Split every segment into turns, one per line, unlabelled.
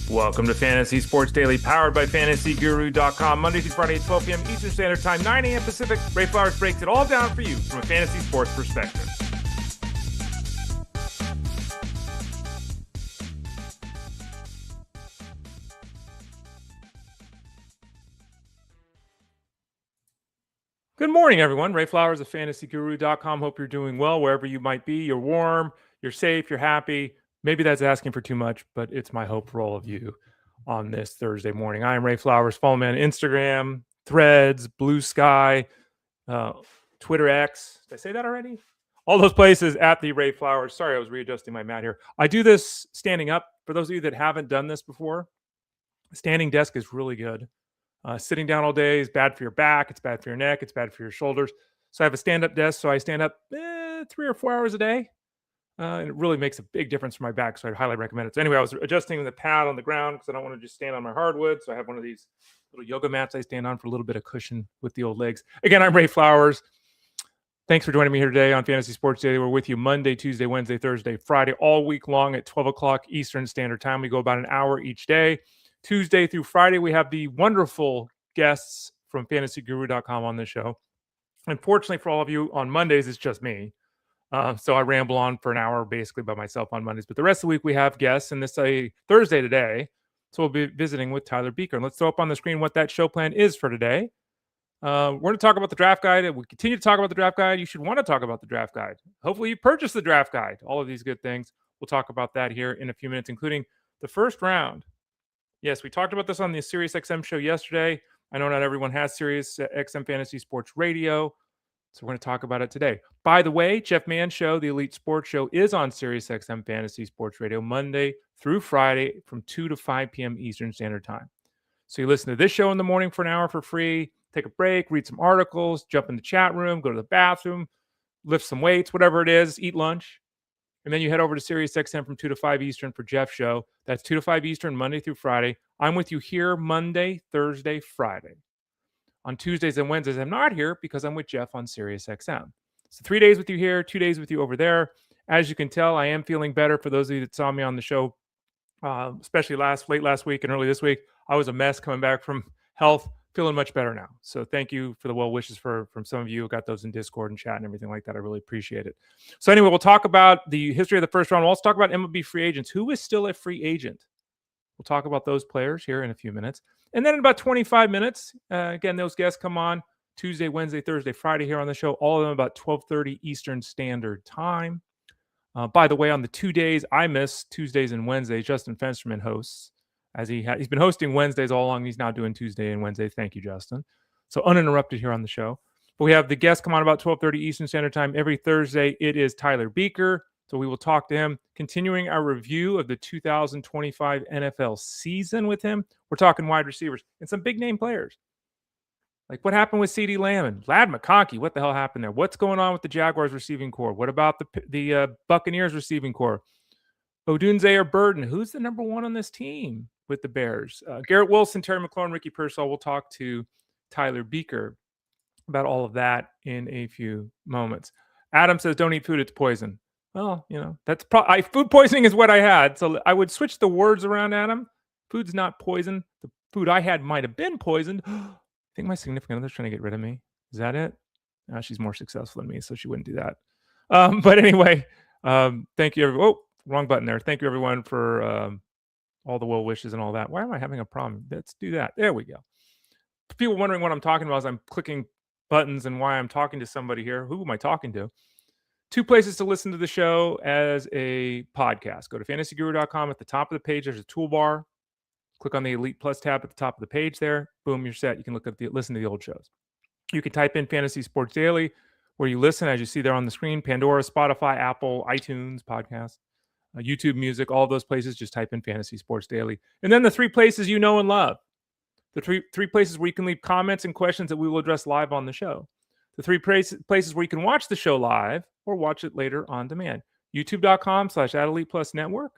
Welcome to Fantasy Sports Daily, powered by FantasyGuru.com. Monday through Friday at 12 p.m. Eastern Standard Time, 9 a.m. Pacific. Ray Flowers breaks it all down for you from a fantasy sports perspective. Good morning, everyone. Ray Flowers of FantasyGuru.com. Hope you're doing well wherever you might be. You're warm, you're safe, you're happy. Maybe that's asking for too much, but it's my hope for all of you on this Thursday morning. I am Ray Flowers. Follow me on Instagram, Threads, Blue Sky, Twitter X. Did I say that already? All those places at the Ray Flowers. Sorry, I was readjusting my mat here. I do this standing up. For those of you that haven't done this before, standing desk is really good. Sitting down all day is bad for your back. It's bad for your neck. It's bad for your shoulders. So I have a stand-up desk. So I stand up 3 or 4 hours a day. And it really makes a big difference for my back. So I highly recommend it. So anyway, I was adjusting the pad on the ground because I don't want to just stand on my hardwood. So I have one of these little yoga mats I stand on for a little bit of cushion with the old legs. Again, I'm Ray Flowers. Thanks for joining me here today on Fantasy Sports Daily. We're with you Monday, Tuesday, Wednesday, Thursday, Friday, all week long at 12 o'clock Eastern Standard Time. We go about an hour each day. Tuesday through Friday, we have the wonderful guests from FantasyGuru.com on this show. Unfortunately for all of you, on Mondays, it's just me. So I ramble on for an hour basically by myself on Mondays. But the rest of the week, we have guests, and this is a Thursday today. So we'll be visiting with Tyler Beaker. And let's throw up on the screen what that show plan is for today. We're going to talk about the draft guide. We continue to talk about the draft guide. You should want to talk about the draft guide. Hopefully you purchased the draft guide. All of these good things. We'll talk about that here in a few minutes, including the first round. Yes, we talked about this on the SiriusXM show yesterday. I know not everyone has SiriusXM Fantasy Sports Radio, so we're going to talk about it today. By the way, Jeff Mann's show, the Elite Sports Show, is on SiriusXM Fantasy Sports Radio Monday through Friday from 2 to 5 p.m. Eastern Standard Time. So you listen to this show in the morning for an hour for free, take a break, read some articles, jump in the chat room, go to the bathroom, lift some weights, whatever it is, eat lunch. And then you head over to SiriusXM from 2 to 5 Eastern for Jeff's show. That's 2 to 5 Eastern, Monday through Friday. I'm with you here Monday, Thursday, Friday. On Tuesdays and Wednesdays, I'm not here because I'm with Jeff on SiriusXM. So 3 days with you here, 2 days with you over there. As you can tell, I am feeling better. For those of you that saw me on the show, especially late last week and early this week, I was a mess coming back from health. Feeling much better now. So thank you for the well wishes from some of you who got those in Discord and chat and everything like that. I really appreciate it. So anyway, we'll talk about the history of the first round. We'll also talk about MLB free agents. Who is still a free agent? We'll talk about those players here in a few minutes. And then in about 25 minutes, again, those guests come on Tuesday, Wednesday, Thursday, Friday here on the show. All of them about 12:30 Eastern Standard Time. By the way, on the 2 days I miss, Tuesdays and Wednesdays, Justin Fensterman hosts. As he's been hosting Wednesdays all along. He's now doing Tuesday and Wednesday. Thank you, Justin. So uninterrupted here on the show. But we have the guests come on about 12:30 Eastern Standard Time every Thursday. It is Tyler Beaker. So we will talk to him, continuing our review of the 2025 NFL season with him. We're talking wide receivers and some big name players. Like what happened with CeeDee Lamb and Lad McConkey? What the hell happened there? What's going on with the Jaguars receiving core? What about the Buccaneers receiving core? Odunze or Burden? Who's the number one on this team with the Bears? Garrett Wilson, Terry McLaurin, Ricky Pearsall. We'll talk to Tyler Beaker about all of that in a few moments. Adam says, don't eat food, it's poison. Well, that's probably food poisoning is what I had. So I would switch the words around, Adam. Food's not poison. The food I had might have been poisoned. I think my significant other's trying to get rid of me. Is that it? She's more successful than me, so she wouldn't do that. But anyway, thank you, everyone. Oh, wrong button there. Thank you, everyone, for all the well wishes and all that. Why am I having a problem? Let's do that. There we go. People wondering what I'm talking about as I'm clicking buttons and why I'm talking to somebody here. Who am I talking to? 2 places to listen to the show as a podcast. Go to fantasyguru.com. At the top of the page, there's a toolbar. Click on the Elite Plus tab at the top of the page there. Boom, you're set. You can listen to the old shows. You can type in Fantasy Sports Daily where you listen, as you see there on the screen. Pandora, Spotify, Apple, iTunes, podcasts, YouTube Music, all those places. Just type in Fantasy Sports Daily. And then the 3 places you know and love. The three places where you can leave comments and questions that we will address live on the show. The 3 places where you can watch the show live or watch it later on demand. YouTube.com/@ElitePlusNetwork,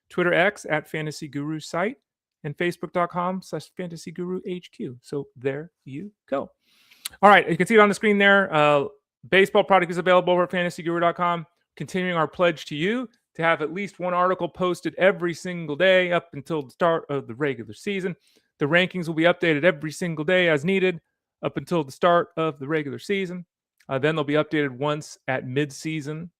Twitter X @FantasyGuruSite, and Facebook.com/FantasyGuruHQ. So there you go. All right, you can see it on the screen there. Baseball product is available over at FantasyGuru.com. Continuing our pledge to you, to have at least one article posted every single day up until the start of the regular season. The rankings will be updated every single day as needed up until the start of the regular season. Then they'll be updated once at mid-season.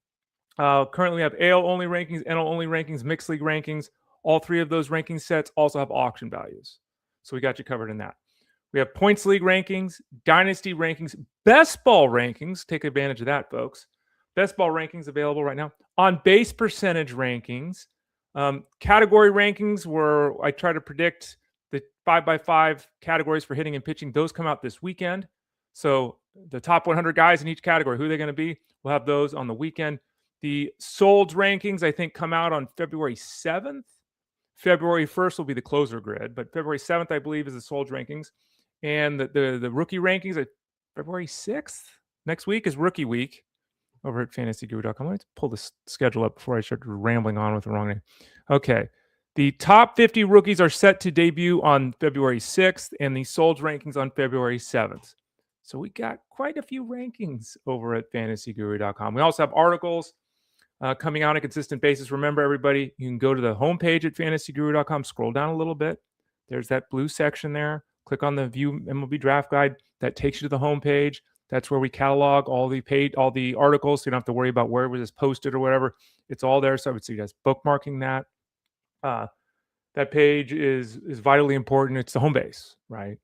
Currently, we have AL-only rankings, NL-only rankings, mixed league rankings. All three of those ranking sets also have auction values. So we got you covered in that. We have points league rankings, dynasty rankings, best ball rankings. Take advantage of that, folks. Best ball rankings available right now. On base percentage rankings, category rankings where I try to predict the 5x5 categories for hitting and pitching. Those come out this weekend. So the top 100 guys in each category, who are they going to be? We'll have those on the weekend. The sold rankings, I think, come out on February 7th. February 1st will be the closer grid, but February 7th, I believe, is the sold rankings. And the rookie rankings at February 6th. Next week is rookie week over at fantasyguru.com. Let me pull the schedule up before I start rambling on with the wrong name. Okay. The top 50 rookies are set to debut on February 6th, and the sold rankings on February 7th. So we got quite a few rankings over at fantasyguru.com. We also have articles coming out on a consistent basis. Remember, everybody, you can go to the homepage at fantasyguru.com, scroll down a little bit. There's that blue section there. Click on the View MLB Draft Guide. That takes you to the homepage. That's where we catalog all the articles, so you don't have to worry about where it was posted or whatever. It's all there, so I would suggest bookmarking that. That page is vitally important. It's the home base, right?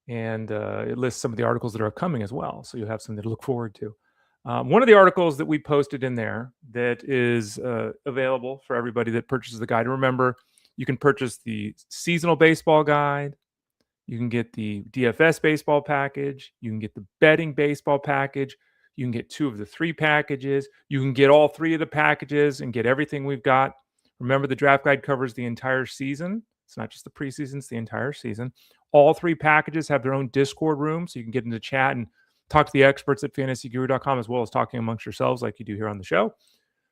And it lists some of the articles that are coming as well, so you'll have something to look forward to. One of the articles that we posted in there that is available for everybody that purchases the guide. Remember, you can purchase the seasonal baseball guide. You can get the DFS baseball package. You can get the betting baseball package. You can get 2 of the 3 packages. You can get all 3 of the packages and get everything we've got. Remember, the draft guide covers the entire season. It's not just the preseason, it's the entire season. All 3 packages have their own Discord room, so you can get into chat and talk to the experts at fantasyguru.com as well as talking amongst yourselves like you do here on the show.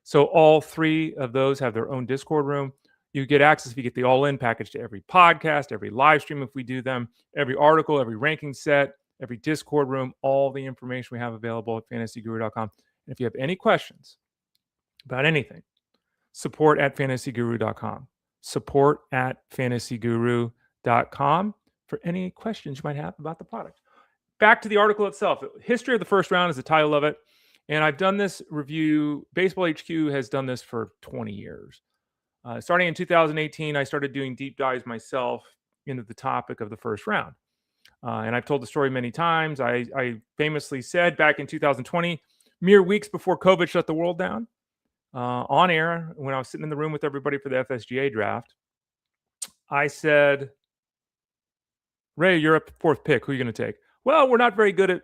So all 3 of those have their own Discord room. You get access if you get the all-in package to every podcast, every live stream if we do them, every article, every ranking set, every Discord room, all the information we have available at fantasyguru.com. And if you have any questions about anything, support at fantasyguru.com. Support at fantasyguru.com for any questions you might have about the product. Back to the article itself. History of the first round is the title of it. And I've done this review. Baseball HQ has done this for 20 years. Starting in 2018, I started doing deep dives myself into the topic of the first round. And I've told the story many times. I famously said back in 2020, mere weeks before COVID shut the world down, on air, when I was sitting in the room with everybody for the FSGA draft, I said, Ray, you're up 4th pick. Who are you going to take? Well, we're not very good at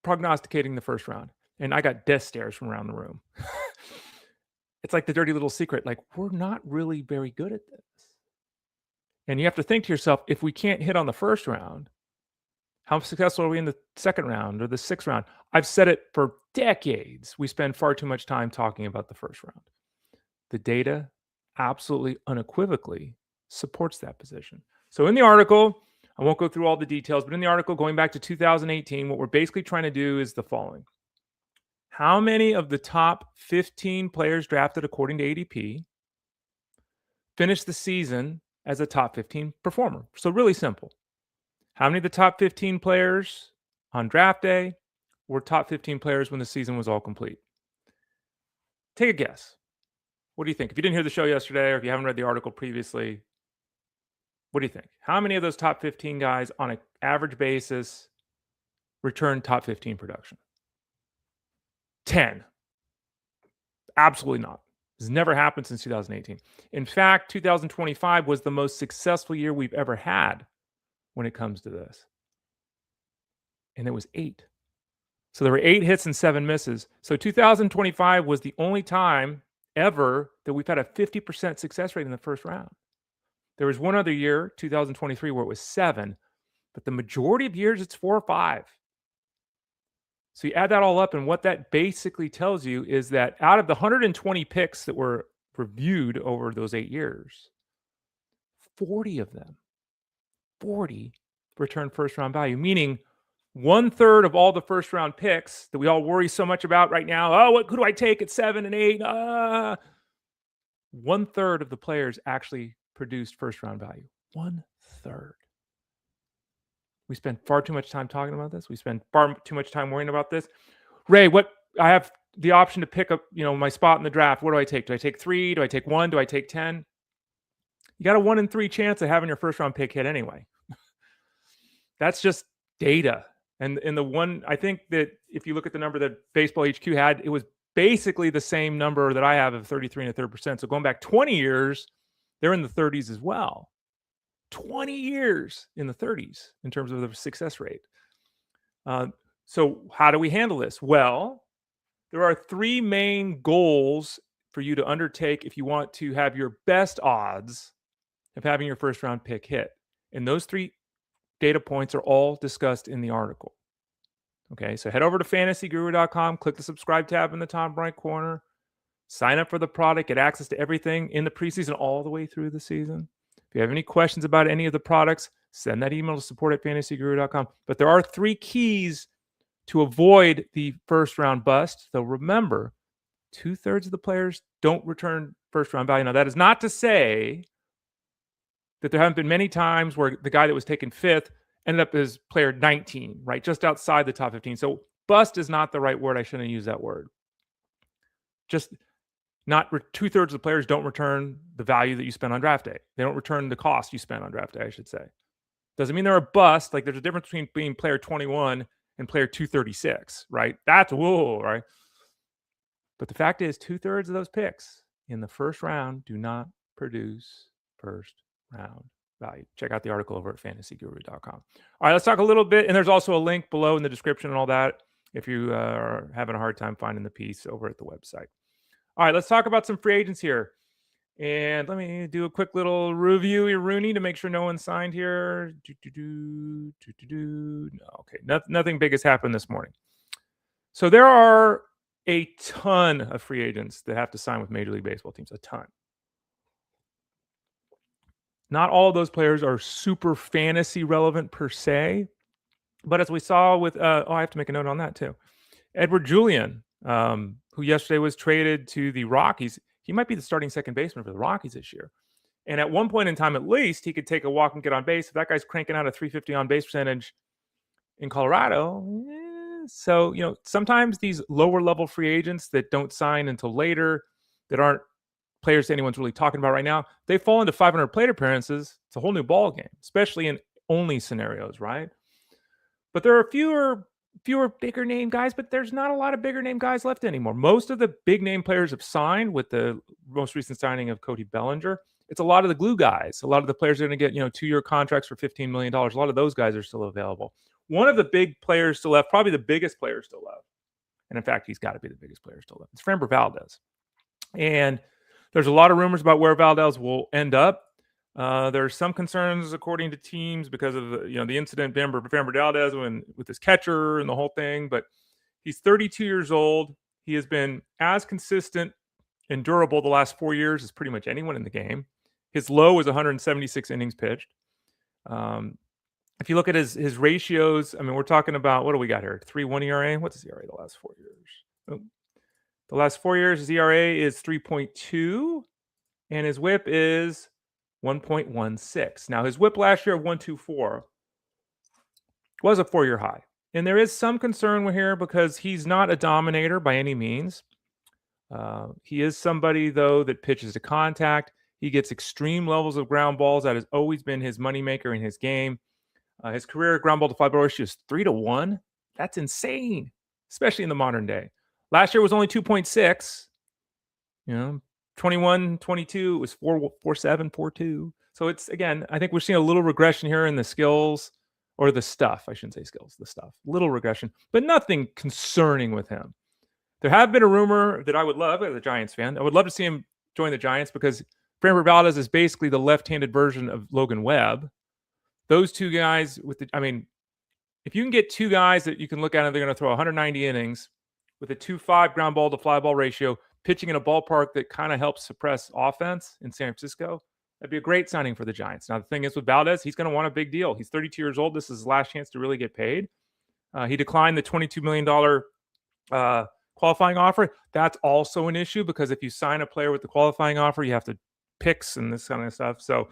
prognosticating the first round. And I got death stares from around the room. It's like the dirty little secret. Like, we're not really very good at this. And you have to think to yourself, if we can't hit on the first round, how successful are we in the second round or the 6th round? I've said it for decades. We spend far too much time talking about the first round. The data absolutely unequivocally supports that position. So in the article, I won't go through all the details, but in the article going back to 2018, what we're basically trying to do is the following. How many of the top 15 players drafted according to ADP finished the season as a top 15 performer? So really simple. How many of the top 15 players on draft day were top 15 players when the season was all complete? Take a guess. What do you think? If you didn't hear the show yesterday or if you haven't read the article previously, what do you think? How many of those top 15 guys on an average basis returned top 15 production? 10. Absolutely not. This has never happened since 2018. In fact, 2025 was the most successful year we've ever had when it comes to this. And it was 8. So there were 8 hits and 7 misses. So 2025 was the only time ever that we've had a 50% success rate in the first round. There was one other year, 2023, where it was 7. But the majority of years, it's 4 or 5. So you add that all up, and what that basically tells you is that out of the 120 picks that were reviewed over those 8 years, 40 of them, 40 return first-round value, meaning 1/3 of all the first-round picks that we all worry so much about right now. Oh, who do I take at 7 and 8? 1/3 of the players actually produced first-round value. 1/3. We spend far too much time talking about this. We spend far too much time worrying about this. Ray, what I have the option to pick up, my spot in the draft. What do I take? Do I take 3? Do I take 1? Do I take 10? You got a 1 in 3 chance of having your first round pick hit anyway. That's just data. And the one, I think that if you look at the number that Baseball HQ had, it was basically the same number that I have of 33 1/3%. So going back 20 years, they're in the 30s as well. 20 years in the 30s in terms of the success rate. So how do we handle this? Well, there are 3 main goals for you to undertake if you want to have your best odds of having your first round pick hit. And those 3 data points are all discussed in the article. Okay, so head over to fantasyguru.com, click the subscribe tab in the top right corner, sign up for the product, get access to everything in the preseason all the way through the season. If you have any questions about any of the products, send that email to support@fantasyguru.com. But there are 3 keys to avoid the first round bust. So remember, 2/3 of the players don't return first round value. Now, that is not to say that there haven't been many times where the guy that was taken 5th ended up as player 19, right? Just outside the top 15. So bust is not the right word. I shouldn't use that word. Just not 2/3 of the players don't return the value that you spent on draft day. They don't return the cost you spent on draft day, I should say. Doesn't mean they're a bust. Like, there's a difference between being player 21 and player 236, right? That's whoa, right? But the fact is, 2/3 of those picks in the first round do not produce first round value. Check out the article over at fantasyguru.com. All right, let's talk a little bit. And there's also a link below in the description and all that if you are having a hard time finding the piece over at the website. All right, let's talk about some free agents here. And let me do a quick little review here, Rooney, to make sure no one signed here. No, okay, nothing big has happened this morning. So there are a ton of free agents that have to sign with Major League Baseball teams, a ton. Not all of those players are super fantasy relevant per se, but as we saw with, I have to make a note on that too. Edward Julian, who yesterday was traded to the Rockies. He might be the starting second baseman for the Rockies this year. And at one point in time, at least, he could take a walk and get on base. If that guy's cranking out a .350 on base percentage in Colorado, so, sometimes these lower level free agents that don't sign until later, that aren't players anyone's really talking about right now, they fall into 500 plate appearances. It's a whole new ball game, especially in only scenarios, right? But there are fewer bigger name guys, but there's not a lot of bigger name guys left anymore. Most of the big name players have signed with the most recent signing of Cody Bellinger. It's a lot of the glue guys. A lot of the players are going to get, 2-year contracts for $15 million. A lot of those guys are still available. One of the big players still left, probably the biggest player still left, and in fact, he's got to be the biggest player still left. It's Framber Valdez. And there's a lot of rumors about where Valdez will end up. There's some concerns, according to teams, because of the incident Framber Valdez with his catcher and the whole thing. But he's 32 years old. He has been as consistent and durable the last 4 years as pretty much anyone in the game. His low is 176 innings pitched. If you look at his ratios, I mean, we're talking about, what do we got here? 3.1 ERA. What's his ERA the last 4 years? The last 4 years, his ERA is 3.2, and his WHIP is 1.16. Now, his WHIP last year of 1.24 was a 4-year high. And there is some concern here because he's not a dominator by any means. He is somebody, though, that pitches to contact. He gets extreme levels of ground balls. That has always been his moneymaker in his game. His career ground ball to fly ball ratio is 3-1. That's insane, especially in the modern day. Last year was only 2.6. 21, 22, it was 4.7, 4.2. So it's, again, I think we're seeing a little regression here in the skills, or the stuff. I shouldn't say skills, the stuff. Little regression, but nothing concerning with him. There have been a rumor that I would love, as a Giants fan, I would love to see him join the Giants because Framber Valdez is basically the left-handed version of Logan Webb. Those two guys if you can get two guys that you can look at and they're going to throw 190 innings with a 2.5 ground ball to fly ball ratio, pitching in a ballpark that kind of helps suppress offense in San Francisco, that'd be a great signing for the Giants. Now, the thing is with Valdez, he's going to want a big deal. He's 32 years old. This is his last chance to really get paid. He declined the $22 million qualifying offer. That's also an issue because if you sign a player with the qualifying offer, you have to picks and this kind of stuff. So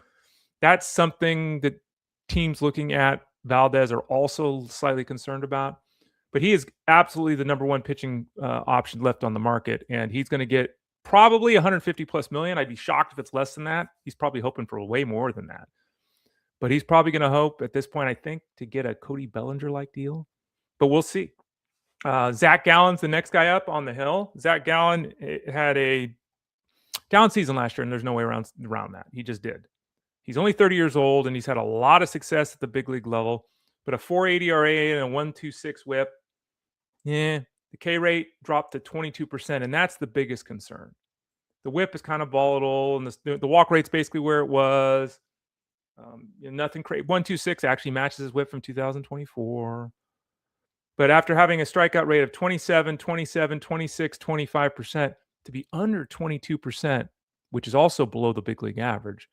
that's something that teams looking at Valdez are also slightly concerned about. But he is absolutely the number one pitching option left on the market, and he's going to get probably 150 plus million. I'd be shocked if it's less than that. He's probably hoping for way more than that. But he's probably going to hope at this point, I think, to get a Cody Bellinger-like deal. But we'll see. Zach Gallen's the next guy up on the hill. Zach Gallen had a down season last year, and there's no way around that. He just did. He's only 30 years old, and he's had a lot of success at the big league level. But a 4.80 ERA and a 1.26 WHIP, the K rate dropped to 22%, and that's the biggest concern. The WHIP is kind of volatile, and the walk rate's basically where it was. Nothing crazy. 1.26 actually matches his WHIP from 2024. But after having a strikeout rate of 27, 27, 26, 25%, to be under 22%, which is also below the big league average.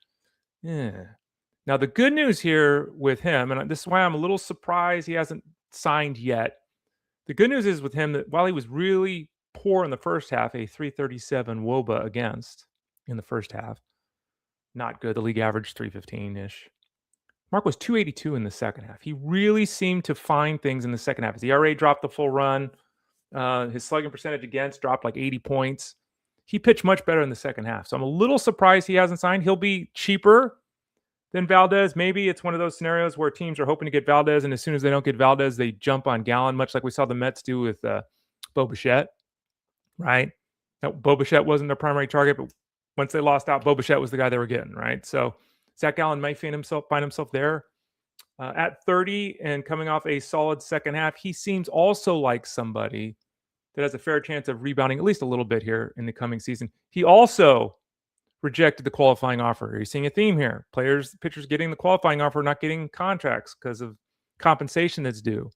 Now, the good news here with him, and this is why I'm a little surprised he hasn't signed yet. The good news is with him that while he was really poor in the first half, a 337 WOBA against in the first half, not good. The league average 315-ish. Mark was 282 in the second half. He really seemed to find things in the second half. His ERA dropped the full run. His slugging percentage against dropped like 80 points. He pitched much better in the second half. So I'm a little surprised he hasn't signed. He'll be cheaper than Valdez. Maybe it's one of those scenarios where teams are hoping to get Valdez, and as soon as they don't get Valdez, they jump on Gallen, much like we saw the Mets do with Buecher, right? Now, Buecher wasn't their primary target, but once they lost out, Buecher was the guy they were getting, right? So Zach Gallen might find himself there. At 30 and coming off a solid second half, he seems also like somebody that has a fair chance of rebounding at least a little bit here in the coming season. He also rejected the qualifying offer. Are you seeing a theme here? Pitchers getting the qualifying offer, not getting contracts because of compensation that's due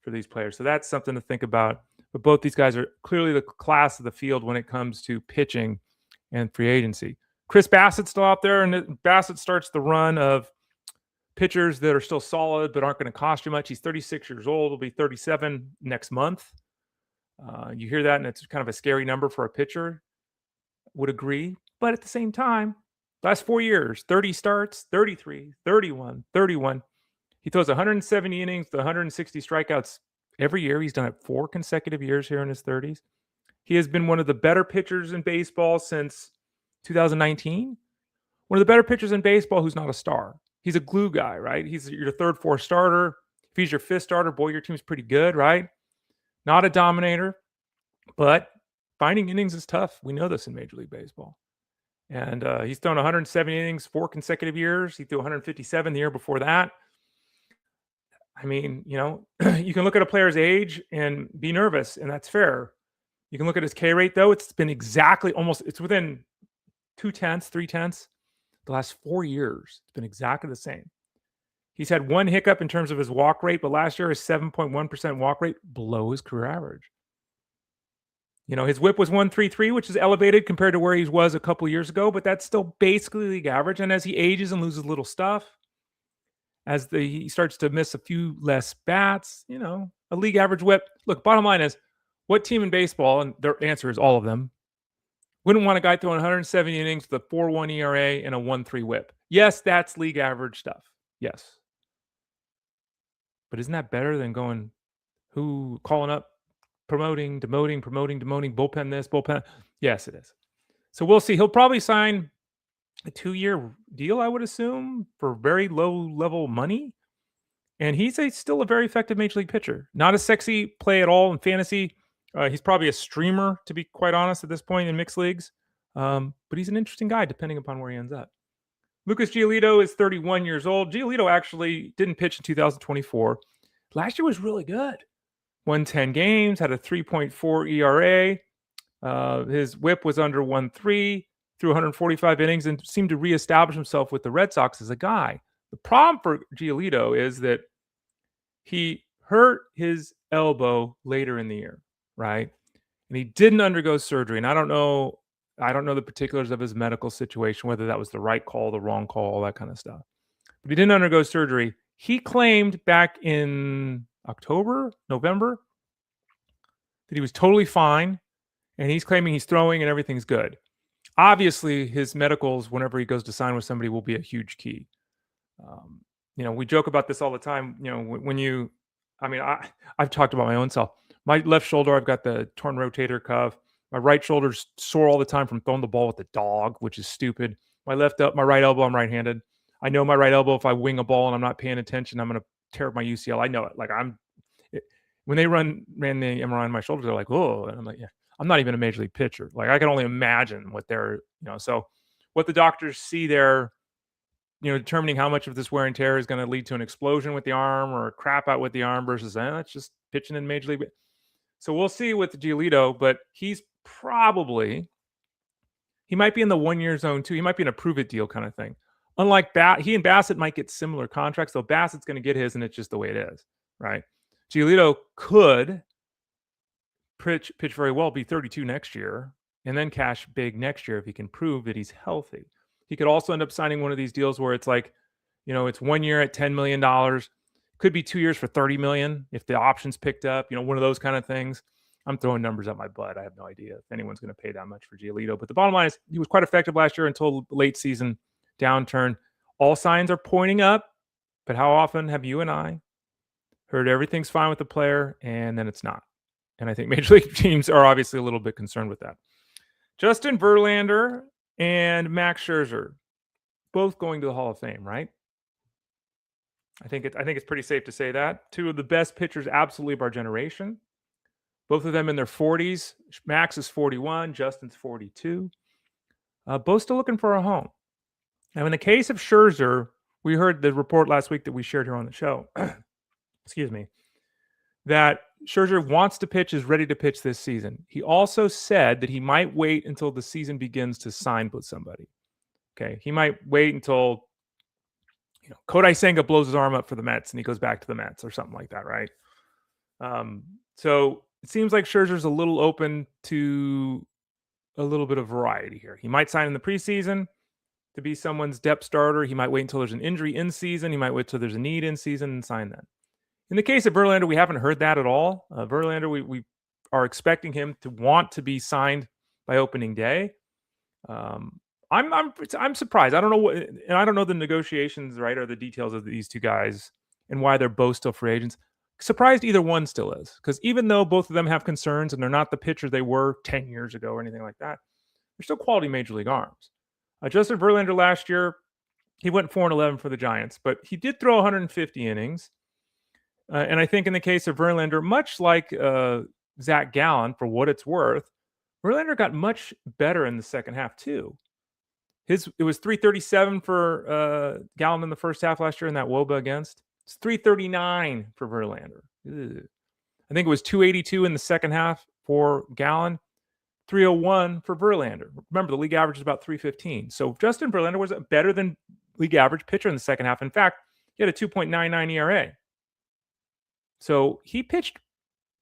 for these players. So that's something to think about. But both these guys are clearly the class of the field when it comes to pitching and free agency. Chris Bassitt's still out there, and Bassitt starts the run of pitchers that are still solid but aren't going to cost you much. He's 36 years old. He'll be 37 next month. You hear that, and it's kind of a scary number for a pitcher. Would agree. But at the same time, last 4 years, 30 starts, 33, 31, 31. He throws 170 innings to 160 strikeouts every year. He's done it 4 consecutive years here in his 30s. He has been one of the better pitchers in baseball since 2019. One of the better pitchers in baseball who's not a star. He's a glue guy, right? He's your third, fourth starter. If he's your fifth starter, boy, your team's pretty good, right? Not a dominator, but finding innings is tough. We know this in Major League Baseball. And he's thrown 170 innings 4 consecutive years. He threw 157 the year before that. I mean, you can look at a player's age and be nervous, and that's fair. You can look at his K rate, though. It's been exactly it's within 0.2, 0.3 the last 4 years. It's been exactly the same. He's had one hiccup in terms of his walk rate, but last year his 7.1% walk rate below his career average. His WHIP was 1.33, which is elevated compared to where he was a couple years ago, but that's still basically league average. And as he ages and loses little stuff, as he starts to miss a few less bats, a league average WHIP. Look, bottom line is, what team in baseball, and their answer is all of them, wouldn't want a guy throwing 170 innings with a 4.1 ERA and a 1.3 WHIP? Yes, that's league average stuff. Yes. But isn't that better than calling up, promoting, demoting, bullpen this, bullpen? Yes, it is. So we'll see. He'll probably sign a 2-year deal, I would assume, for very low-level money. And he's still a very effective Major League pitcher. Not a sexy play at all in fantasy. He's probably a streamer, to be quite honest, at this point in mixed leagues. But he's an interesting guy, depending upon where he ends up. Lucas Giolito is 31 years old. Giolito actually didn't pitch in 2024. Last year was really good. Won 10 games, had a 3.4 ERA. His WHIP was under 1.3, threw 145 innings, and seemed to reestablish himself with the Red Sox as a guy. The problem for Giolito is that he hurt his elbow later in the year, right? And he didn't undergo surgery. And I don't know the particulars of his medical situation, whether that was the right call, the wrong call, all that kind of stuff. But he didn't undergo surgery. He claimed back in November, that he was totally fine, and he's claiming he's throwing and everything's good. Obviously, his medicals, whenever he goes to sign with somebody, will be a huge key. We joke about this all the time. I've talked about my own self. My left shoulder, I've got the torn rotator cuff. My right shoulder's sore all the time from throwing the ball with the dog, which is stupid. My right elbow, I'm right-handed. I know my right elbow, if I wing a ball and I'm not paying attention, I'm going to tear up my UCL. I know it. When they ran the MRI on my shoulder, they're like, oh, and I'm like, yeah, I'm not even a major league pitcher. Like, I can only imagine what they're, so what the doctors see there, determining how much of this wear and tear is going to lead to an explosion with the arm or a crap out with the arm versus it's just pitching in major league. So we'll see with Giolito, but he might be in the 1 year zone too. He might be in a prove it deal kind of thing. Unlike he and Bassitt might get similar contracts, though Bassitt's going to get his, and it's just the way it is, right? Giolito could pitch very well, be 32 next year, and then cash big next year if he can prove that he's healthy. He could also end up signing one of these deals where it's like, it's 1 year at $10 million. Could be 2 years for $30 million if the option's picked up, one of those kind of things. I'm throwing numbers at my butt. I have no idea if anyone's going to pay that much for Giolito. But the bottom line is he was quite effective last year until late season downturn. All signs are pointing up, but how often have you and I heard everything's fine with the player and then it's not? And I think major league teams are obviously a little bit concerned with that. Justin Verlander and Max Scherzer, both going to the Hall of Fame, right? I think it's pretty safe to say that. Two of the best pitchers absolutely of our generation. Both of them in their 40s. Max is 41. Justin's 42. Both still looking for a home. Now, in the case of Scherzer, we heard the report last week that we shared here on the show. Excuse me. That Scherzer wants to pitch, is ready to pitch this season. He also said that he might wait until the season begins to sign with somebody. Okay. He might wait until Kodai Senga blows his arm up for the Mets and he goes back to the Mets or something like that, right? So it seems like Scherzer's a little open to a little bit of variety here. He might sign in the preseason to be someone's depth starter. He might wait until there's an injury in season. He might wait till there's a need in season and sign then. In the case of Verlander, we haven't heard that at all. Verlander, we are expecting him to want to be signed by opening day. I'm surprised. I don't know and I don't know the negotiations, right, or the details of these two guys and why they're both still free agents. Surprised either one still is, because even though both of them have concerns and they're not the pitcher they were 10 years ago or anything like that, they're still quality major league arms. Justin Verlander last year, he went 4-11 for the Giants, but he did throw 150 innings. And I think in the case of Verlander, much like Zach Gallen, for what it's worth, Verlander got much better in the second half too. It was 337 for Gallen in the first half last year in that WOBA against. It's 339 for Verlander. Ugh. I think it was 282 in the second half for Gallen, 301 for Verlander. Remember, the league average is about 315. So Justin Verlander was a better than league average pitcher in the second half. In fact, he had a 2.99 ERA. So he pitched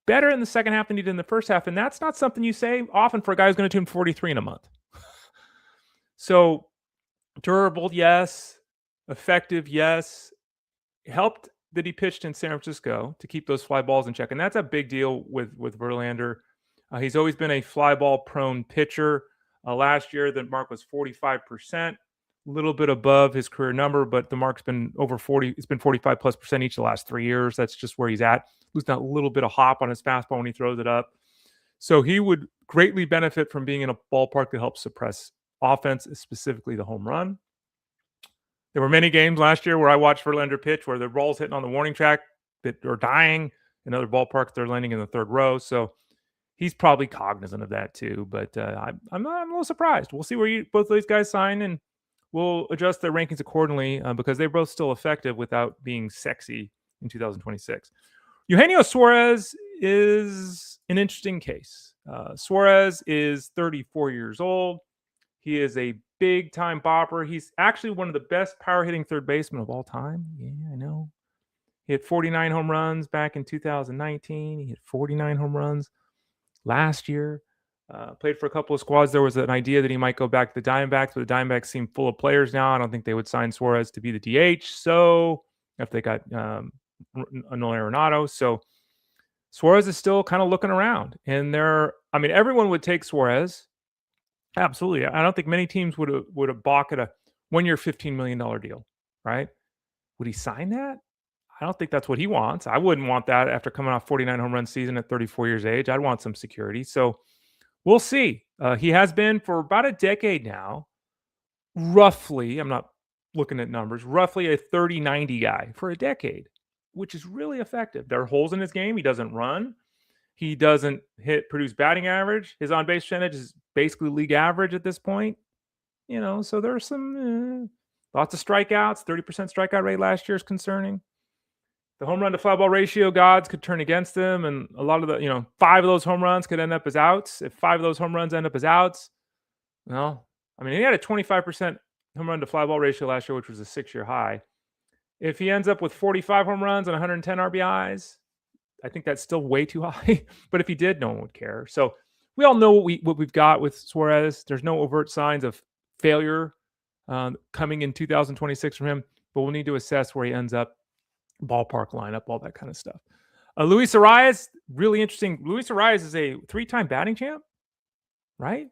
better in the second half than he did in the first half. And that's not something you say often for a guy who's going to turn 43 in a month. So durable, yes. Effective, yes. Helped that he pitched in San Francisco to keep those fly balls in check. And that's a big deal with Verlander. He's always been a fly ball prone pitcher. Last year, the mark was 45%, a little bit above his career number, but the mark's been over 40. It's been 45+% each of the last 3 years. That's just where he's at. Losing a little bit of hop on his fastball when he throws it up. So he would greatly benefit from being in a ballpark that helps suppress offense, specifically the home run. There were many games last year where I watched Verlander pitch where the ball's hitting on the warning track that are dying. In other ballparks, they're landing in the third row. So he's probably cognizant of that too. But I'm a little surprised. We'll see where both of these guys sign, and we'll adjust their rankings accordingly because they're both still effective without being sexy in 2026. Eugenio Suarez is an interesting case. Suarez is 34 years old. He is a big-time bopper. He's actually one of the best power-hitting third basemen of all time. Yeah, I know. He hit 49 home runs back in 2019. He hit 49 home runs last year. Played for a couple of squads. There was an idea that he might go back to the Diamondbacks, but the Diamondbacks seem full of players now. I don't think they would sign Suarez to be the DH. So if they got Nolan Arenado. So Suarez is still kind of looking around. And everyone would take Suarez. Absolutely. I don't think many teams would have balked at a 1-year, $15 million deal, right? Would he sign that? I don't think that's what he wants. I wouldn't want that after coming off 49 home run season at 34 years of age. I'd want some security. So we'll see. He has been for about a decade now, roughly, I'm not looking at numbers, roughly a 30-90 guy for a decade, which is really effective. There are holes in his game. He doesn't run. He doesn't produce batting average. His on-base percentage is basically league average at this point. So there's some lots of strikeouts. 30% strikeout rate last year is concerning. The home run to fly ball ratio gods could turn against him, and a lot of 5 of those home runs could end up as outs. If 5 of those home runs end up as outs, he had a 25% home run to fly ball ratio last year, which was a 6-year high. If he ends up with 45 home runs and 110 RBIs, I think that's still way too high. But if he did, no one would care. So we all know what we've got with Suarez. There's no overt signs of failure coming in 2026 from him, but we'll need to assess where he ends up, ballpark lineup, all that kind of stuff. Luis Arraez, really interesting. Luis Arraez is a 3-time batting champ, right?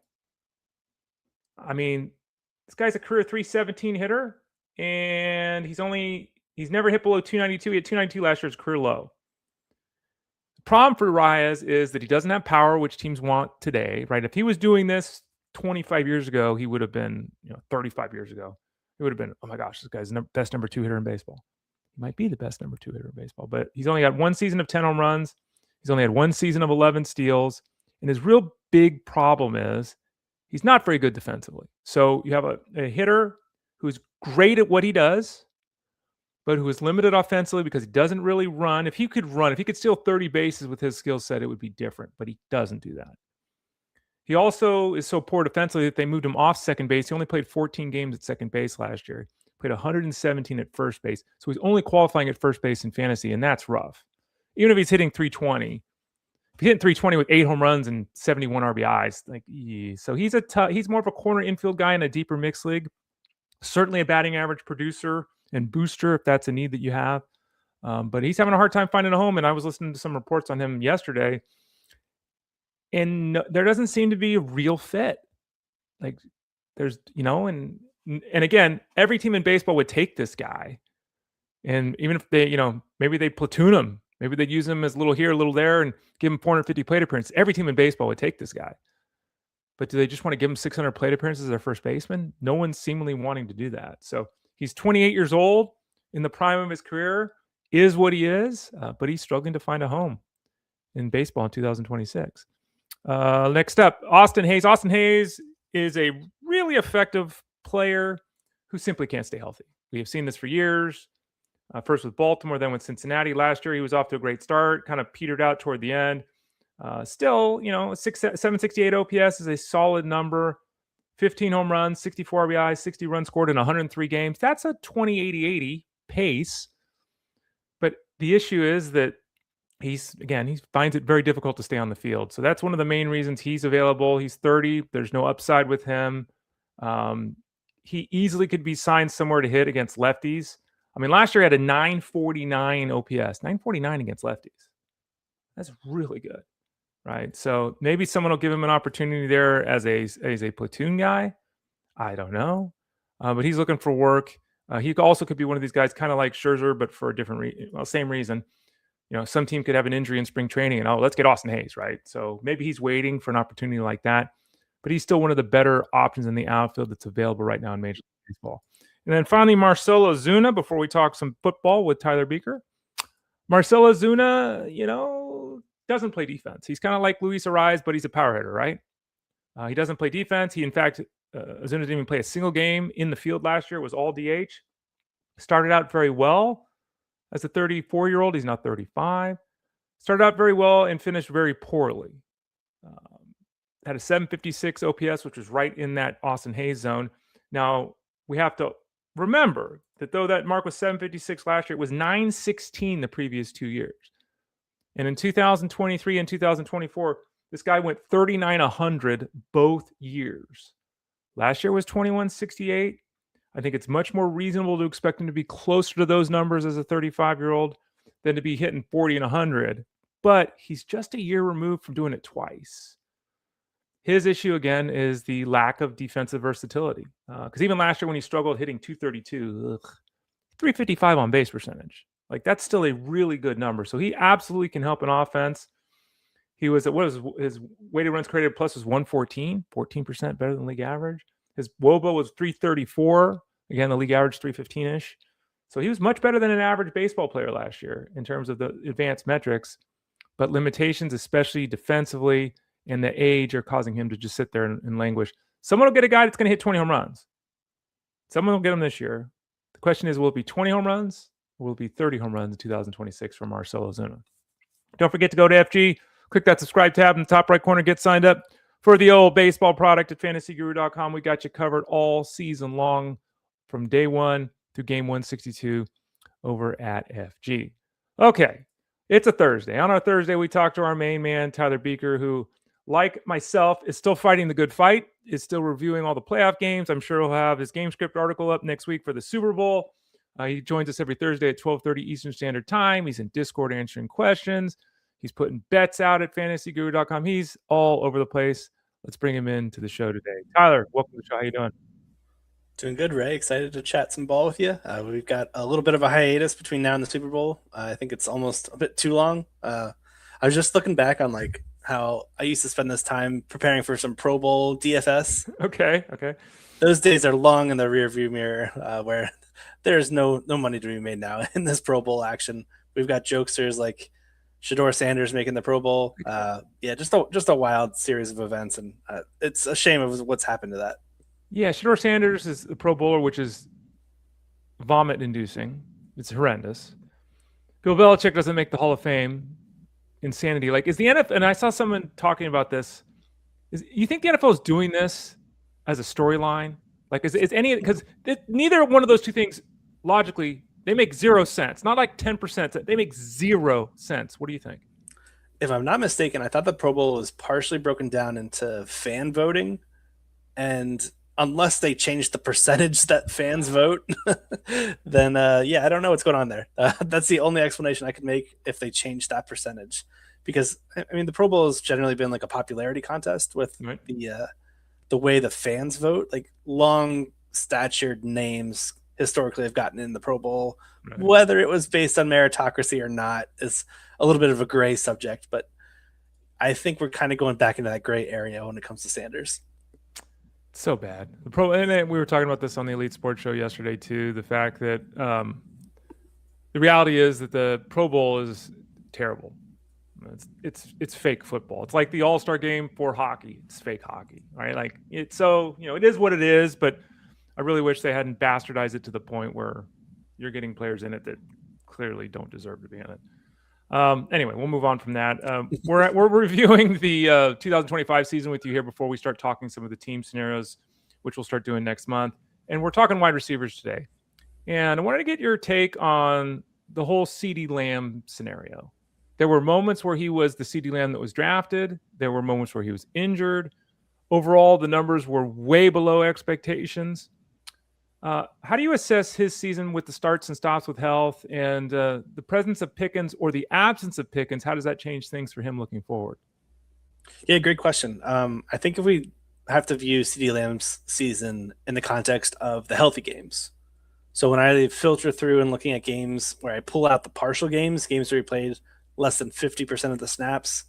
This guy's a career 317 hitter, and he's never hit below 292. He had 292 last year as career low. The problem for Arraez is that he doesn't have power, which teams want today, right? If he was doing this 25 years ago, he would have been, 35 years ago. It would have been, oh my gosh, this guy's the best number 2 hitter in baseball. He might be the best number 2 hitter in baseball, but he's only got 1 season of 10 home runs. He's only had 1 season of 11 steals. And his real big problem is he's not very good defensively. So you have a hitter who's great at what he does, but who is limited offensively because he doesn't really run. If he could steal 30 bases with his skill set, it would be different, but he doesn't do that. He also is so poor defensively that they moved him off second base. He only played 14 games at second base last year. Played 117 at first base. So he's only qualifying at first base in fantasy, and that's rough. Even if he's hitting 320. If he's hitting 320 with 8 home runs and 71 RBIs, so he's more of a corner infield guy in a deeper mixed league. Certainly a batting average producer and booster if that's a need that you have. But he's having a hard time finding a home, and I was listening to some reports on him yesterday, and there doesn't seem to be a real fit. There's, and again, every team in baseball would take this guy. And even if they, maybe they platoon him, maybe they'd use him as a little here, a little there, and give him 450 plate appearances. Every team in baseball would take this guy. But do they just want to give him 600 plate appearances as their first baseman? No one's seemingly wanting to do that. So he's 28 years old, in the prime of his career, is what he is, but he's struggling to find a home in baseball in 2026. Next up, Austin Hayes. Austin Hayes is a really effective player who simply can't stay healthy. We have seen this for years. First with Baltimore, then with Cincinnati. Last year, he was off to a great start, kind of petered out toward the end. Still, 768 OPS is a solid number. 15 home runs, 64 RBIs, 60 runs scored in 103 games. That's a 20-80-80 pace. But the issue is that he finds it very difficult to stay on the field. So that's one of the main reasons he's available. He's 30. There's no upside with him. He easily could be signed somewhere to hit against lefties. Last year he had a 949 OPS, 949 against lefties. That's really good, right? So maybe someone will give him an opportunity there as a platoon guy. I don't know, but he's looking for work. He also could be one of these guys, kind of like Scherzer, but for a different same reason. Some team could have an injury in spring training, and let's get Austin Hayes, right? So maybe he's waiting for an opportunity like that. But he's still one of the better options in the outfield that's available right now in Major League Baseball. And then finally, Marcell Ozuna, before we talk some football with Tyler Beaker. Marcell Ozuna, doesn't play defense. He's kind of like Luis Arraez, but he's a power hitter, right? He doesn't play defense. He, in fact, Ozuna didn't even play a single game in the field last year. It was all DH. Started out very well as a 34-year-old. He's now 35. Started out very well and finished very poorly. Had a 756 OPS, which was right in that Austin Hayes zone. Now, we have to remember that though that mark was 756 last year, it was 916 the previous 2 years. And in 2023 and 2024, this guy went 3,900 both years. Last year was 2168. I think it's much more reasonable to expect him to be closer to those numbers as a 35-year-old than to be hitting 40 and 100 but he's just a year removed from doing it twice. His issue, again, is the lack of defensive versatility. Because even last year when he struggled hitting 232, 355 on base percentage. Like, that's still a really good number. So he absolutely can help an offense. He was at, what was his weighted runs created plus was 114, 14% better than league average. His WOBA was 334. Again, the league average 315-ish. So he was much better than an average baseball player last year in terms of the advanced metrics. But limitations, especially defensively, and the age are causing him to just sit there and languish. Someone will get a guy that's going to hit 20 home runs. Someone will get him this year. The question is, will it be 20 home runs or will it be 30 home runs in 2026 for Marcell Ozuna? Don't forget to go to FG, click that subscribe tab in the top right corner, get signed up for the old baseball product at fantasyguru.com. We got you covered all season long from day one through game 162 over at FG. Okay, it's a Thursday. On our Thursday, we talked to our main man, Tyler Beaker, who, like myself, is still fighting the good fight, is still reviewing all the playoff games. I'm sure he'll have his game script article up next week for the Super Bowl. He joins us every Thursday at 12:30 Eastern Standard Time. He's in Discord answering questions. He's putting bets out at fantasyguru.com. He's all over the place. Let's bring him into the show today. Tyler, welcome to the show. How you doing?
Doing good, Ray. Excited to chat some ball with you. We've got a little bit of a hiatus between now and the Super Bowl. I think it's almost a bit too long. I was just looking back on like how I used to spend this time preparing for some Pro Bowl DFS.
Okay.
Those days are long in the rearview mirror, where there's no money to be made now in this Pro Bowl action. We've got jokesters like Shedeur Sanders making the Pro Bowl. Just a wild series of events, and it's a shame of what's happened to that.
Yeah, Shedeur Sanders is a Pro Bowler, which is vomit-inducing. It's horrendous. Bill Belichick doesn't make the Hall of Fame. Insanity. Like, is the NFL, and I saw someone talking about this, you think the NFL is doing this as a storyline? Like, is any, because neither one of those two things, logically, they make 0 cents. Not like 10%. They make 0 cents. What do you think?
If I'm not mistaken, I thought the Pro Bowl was partially broken down into fan voting, and unless they change the percentage that fans vote, then I don't know what's going on there. That's the only explanation I could make if they change that percentage. Because, I mean, the Pro Bowl has generally been like a popularity contest with the way the fans vote. Like, long-statured names historically have gotten in the Pro Bowl. Right. Whether it was based on meritocracy or not is a little bit of a gray subject. But I think we're kind of going back into that gray area when it comes to Sanders.
So bad. And we were talking about this on the Elite Sports Show yesterday too. The fact that the reality is that the Pro Bowl is terrible. It's fake football. It's like the All-Star game for hockey. It's fake hockey, right? Like, it's so, it is what it is. But I really wish they hadn't bastardized it to the point where you're getting players in it that clearly don't deserve to be in it. Anyway, we'll move on from that. We're reviewing the 2025 season with you here before we start talking some of the team scenarios, which we'll start doing next month. And we're talking wide receivers today. And I wanted to get your take on the whole CeeDee Lamb scenario. There were moments where he was the CeeDee Lamb that was drafted. There were moments where he was injured. Overall, the numbers were way below expectations. How do you assess his season with the starts and stops with health and the presence of Pickens or the absence of Pickens? How does that change things for him looking forward?
Yeah, great question. I think if we have to view CeeDee Lamb's season in the context of the healthy games. So when I filter through and looking at games where I pull out the partial games where he played less than 50% of the snaps,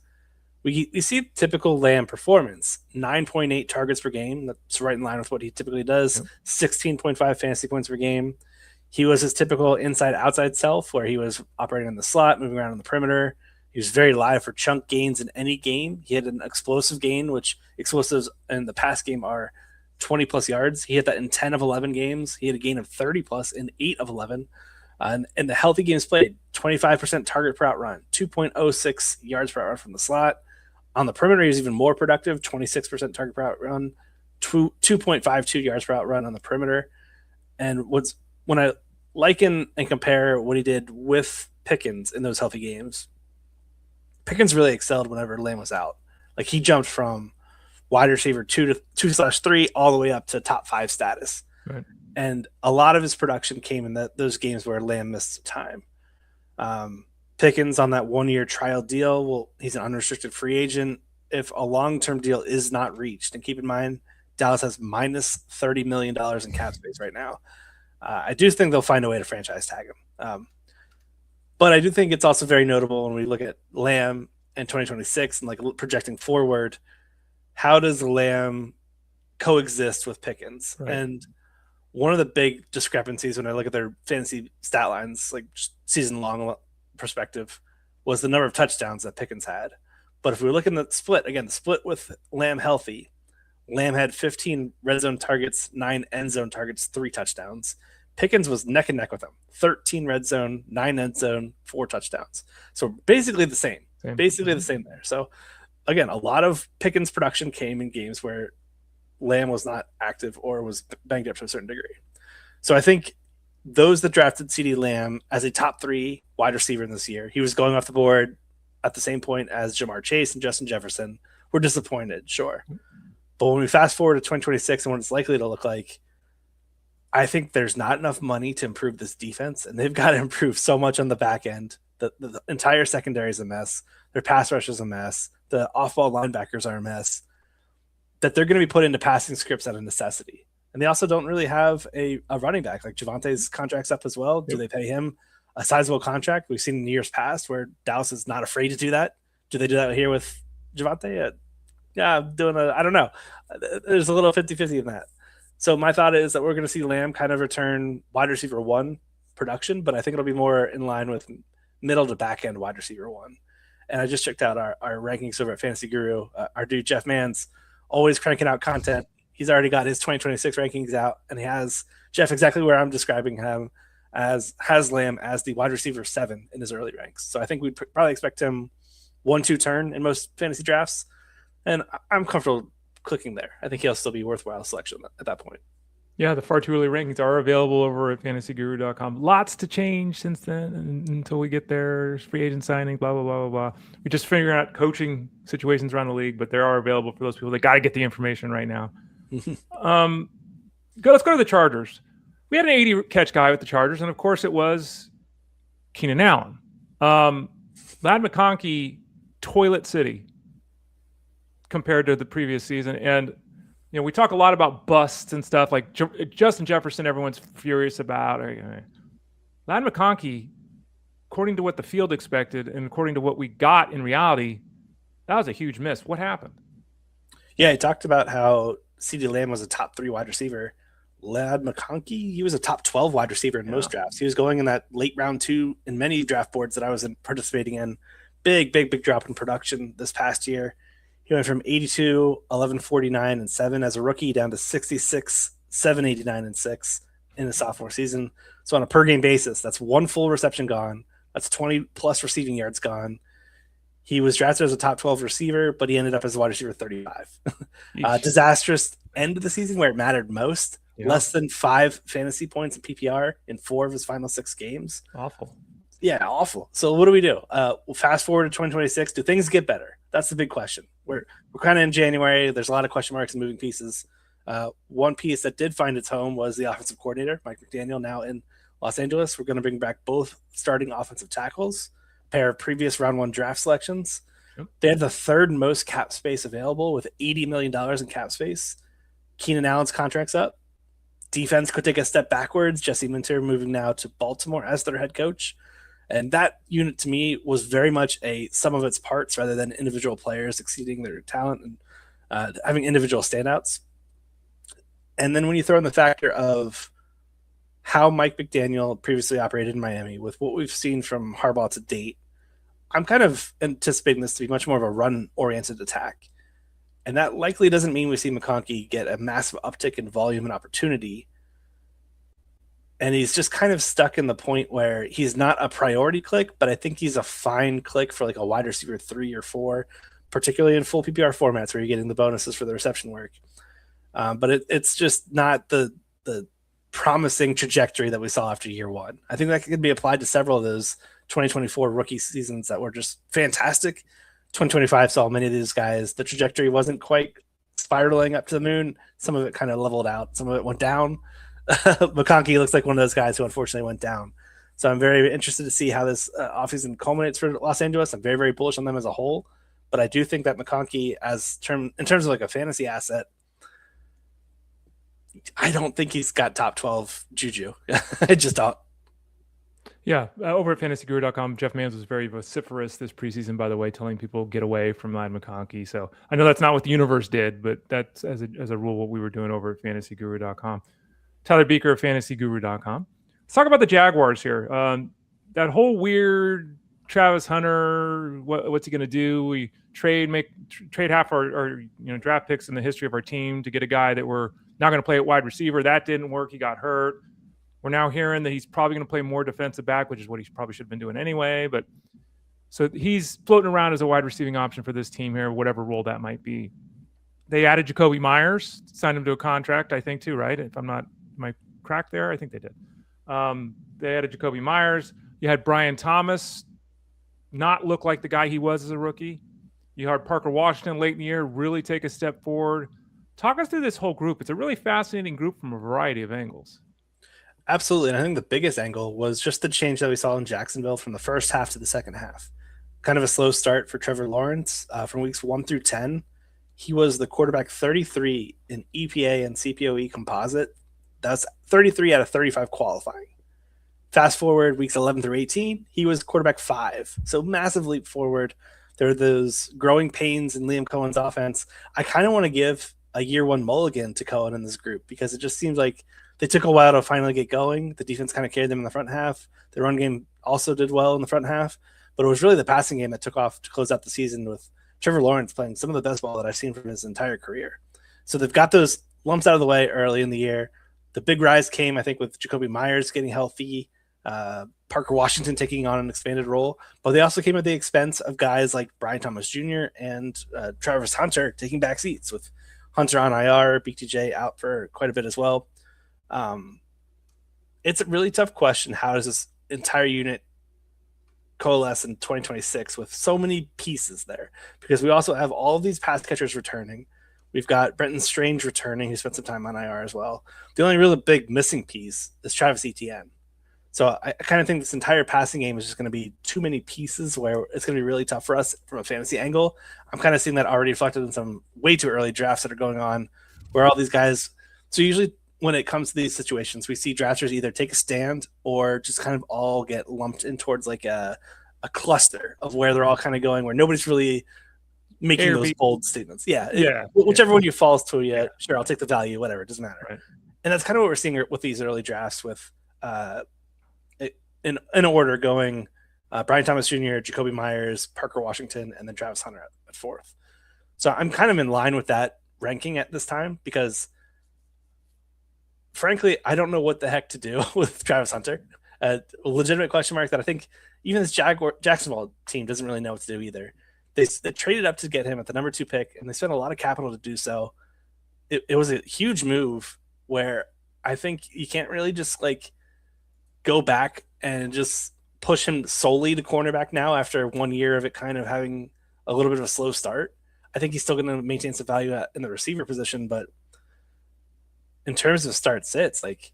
we see typical Lamb performance, 9.8 targets per game. That's right in line with what he typically does, 16.5 fantasy points per game. He was his typical inside-outside self where he was operating in the slot, moving around on the perimeter. He was very live for chunk gains in any game. He had an explosive gain, which explosives in the past game are 20-plus yards. He hit that in 10 of 11 games. He had a gain of 30-plus in 8 of 11. And the healthy games played, 25% target per out run, 2.06 yards per out run from the slot. On the perimeter, he was even more productive, 26% target per out run, 2.52 yards per out run on the perimeter. And when I liken and compare what he did with Pickens in those healthy games, Pickens really excelled whenever Lamb was out. Like, he jumped from wide receiver 2/3 all the way up to top 5 status.
Right. And
a lot of his production came in those games where Lamb missed time. Pickens on that 1-year trial deal. Well, he's an unrestricted free agent. If a long-term deal is not reached, and keep in mind, Dallas has minus $30 million in cap space right now. I do think they'll find a way to franchise tag him. But I do think it's also very notable when we look at Lamb in 2026 and like projecting forward, how does Lamb coexist with Pickens?
Right.
And one of the big discrepancies when I look at their fantasy stat lines, like season-long perspective, was the number of touchdowns that Pickens had. But if we look in the split, again, the split with Lamb healthy, Lamb had 15 red zone targets, 9 end zone targets, 3 touchdowns. Pickens was neck and neck with him. 13 red zone, 9 end zone, 4 touchdowns. So basically the same. Basically the same there. So again, a lot of Pickens production came in games where Lamb was not active or was banged up to a certain degree. So I think those that drafted CeeDee Lamb as a top 3 wide receiver in this year, he was going off the board at the same point as Jamar Chase and Justin Jefferson, were disappointed, sure. But when we fast forward to 2026 and what it's likely to look like, I think there's not enough money to improve this defense, and they've got to improve so much on the back end. The entire secondary is a mess. Their pass rush is a mess. The off-ball linebackers are a mess. That they're going to be put into passing scripts out of necessity. And they also don't really have a running back. Like Javonte's contract's up as well. Do they pay him a sizable contract? We've seen in years past where Dallas is not afraid to do that. Do they do that here with Javonte? Yeah, I don't know. There's a little 50-50 in that. So my thought is that we're going to see Lamb kind of return wide receiver 1 production, but I think it'll be more in line with middle to back end wide receiver 1. And I just checked out our rankings over at Fantasy Guru. Our dude, Jeff Mann's always cranking out content. He's already got his 2026 rankings out, and he has Jeff exactly where I'm describing him, has Lamb as the wide receiver 7 in his early ranks. So I think we'd probably expect him 1-2 turn in most fantasy drafts. And I'm comfortable clicking there. I think he'll still be worthwhile selection at that point.
Yeah, the far too early rankings are available over at fantasyguru.com. Lots to change since then until we get there. Free agent signing, blah, blah, blah, blah, blah. We're just figuring out coaching situations around the league, but they are available for those people. They got to get the information right now. Let's go to the Chargers. We had an 80 catch guy with the Chargers, and of course it was Keenan Allen. Ladd McConkey, toilet city compared to the previous season. And we talk a lot about busts and stuff like Justin Jefferson. Everyone's furious about. Ladd McConkey, according to what the field expected and according to what we got in reality, that was a huge miss. What happened?
Yeah, he talked about how CeeDee Lamb was a top 3 wide receiver. Ladd McConkey, he was a top 12 wide receiver in most drafts. He was going in that late round 2 in many draft boards that I was participating in. Big drop in production this past year. He went from 82, 1149, and 7 as a rookie down to 66, 789, and 6 in the sophomore season. So on a per game basis, that's 1 full reception gone. That's 20 plus receiving yards gone. He was drafted as a top 12 receiver, but he ended up as a wide receiver 35. Disastrous end of the season where it mattered most. Yeah. Less than 5 fantasy points in PPR in 4 of his final 6 games.
Awful.
Yeah, awful. So what do we do? We'll fast forward to 2026. Do things get better? That's the big question. We're kind of in January. There's a lot of question marks and moving pieces. One piece that did find its home was the offensive coordinator, Mike McDaniel, now in Los Angeles. We're going to bring back both starting offensive tackles, a pair of previous round 1 draft selections. Yep. They have the 3rd most cap space available with $80 million in cap space. Keenan Allen's contract's up. Defense could take a step backwards. Jesse Minter moving now to Baltimore as their head coach. And that unit to me was very much a sum of its parts rather than individual players exceeding their talent and having individual standouts. And then when you throw in the factor of how Mike McDaniel previously operated in Miami with what we've seen from Harbaugh to date, I'm kind of anticipating this to be much more of a run-oriented attack. And that likely doesn't mean we see McConkey get a massive uptick in volume and opportunity. And he's just kind of stuck in the point where he's not a priority click, but I think he's a fine click for like a wide receiver 3 or 4, particularly in full PPR formats where you're getting the bonuses for the reception work. But it's just not the promising trajectory that we saw after year 1. I think that could be applied to several of those 2024 rookie seasons that were just fantastic. 2025 saw many of these guys. The trajectory wasn't quite spiraling up to the moon. Some of it kind of leveled out. Some of it went down. McConkey looks like one of those guys who unfortunately went down. So I'm very interested to see how this offseason culminates for Los Angeles. I'm very, very bullish on them as a whole. But I do think that McConkey, in terms of like a fantasy asset, I don't think he's got top 12 juju. I just don't.
Yeah, over at fantasyguru.com, Jeff Mans was very vociferous this preseason, by the way, telling people get away from Lad McConkey. So I know that's not what the universe did, but that's as a rule what we were doing over at fantasyguru.com. Tyler Beaker of fantasyguru.com. Let's talk about the Jaguars here. That whole weird Travis Hunter, what's he going to do? We trade half our draft picks in the history of our team to get a guy that we're not going to play at wide receiver. That didn't work. He got hurt. We're now hearing that he's probably going to play more defensive back, which is what he probably should have been doing anyway. But so he's floating around as a wide receiving option for this team here, whatever role that might be. They added Jacoby Meyers, signed him to a contract, I think, too, right? If I'm not, am I cracked there? I think they did. They added Jacoby Meyers. You had Brian Thomas not look like the guy he was as a rookie. You had Parker Washington late in the year really take a step forward. Talk us through this whole group. It's a really fascinating group from a variety of angles.
Absolutely. And I think the biggest angle was just the change that we saw in Jacksonville from the first half to the second half. Kind of a slow start for Trevor Lawrence from weeks 1 through 10. He was the quarterback 33 in EPA and CPOE composite. That's 33 out of 35 qualifying. Fast forward weeks 11 through 18, he was quarterback 5. So massive leap forward. There are those growing pains in Liam Cohen's offense. I kind of want to give a year one mulligan to Cohen in this group because it just seems like they took a while to finally get going. The defense kind of carried them in the front half. The run game also did well in the front half, but it was really the passing game that took off to close out the season with Trevor Lawrence playing some of the best ball that I've seen from his entire career. So they've got those lumps out of the way early in the year. The big rise came, I think, with Jacoby Meyers getting healthy, Parker Washington taking on an expanded role, but they also came at the expense of guys like Brian Thomas Jr. and Travis Hunter taking back seats, with Hunter on IR, BTJ out for quite a bit as well. It's a really tough question. How does this entire unit coalesce in 2026 with so many pieces there? Because we also have all of these pass catchers returning. We've got Brenton Strange returning, who spent some time on IR as well. The only really big missing piece is Travis Etienne. So I kind of think this entire passing game is just going to be too many pieces where it's going to be really tough for us from a fantasy angle. I'm kind of seeing that already reflected in some way too early drafts that are going on where all these guys – so usually when it comes to these situations, we see drafters either take a stand or just kind of all get lumped in towards like a cluster of where they're all kind of going, where nobody's really making those bold statements. Yeah. Whichever one you falls to, sure, I'll take the value, whatever, it doesn't matter. Right. And that's kind of what we're seeing with these early drafts with in order going Brian Thomas Jr., Jacoby Meyers, Parker Washington, and then Travis Hunter at 4th. So I'm kind of in line with that ranking at this time because, frankly, I don't know what the heck to do with Travis Hunter. A legitimate question mark that I think even this Jacksonville team doesn't really know what to do either. They traded up to get him at the number 2 pick, and they spent a lot of capital to do so. It was a huge move where I think you can't really just like go back and just push him solely to cornerback now after 1 year of it kind of having a little bit of a slow start. I think he's still going to maintain some value in the receiver position, but in terms of start sits, like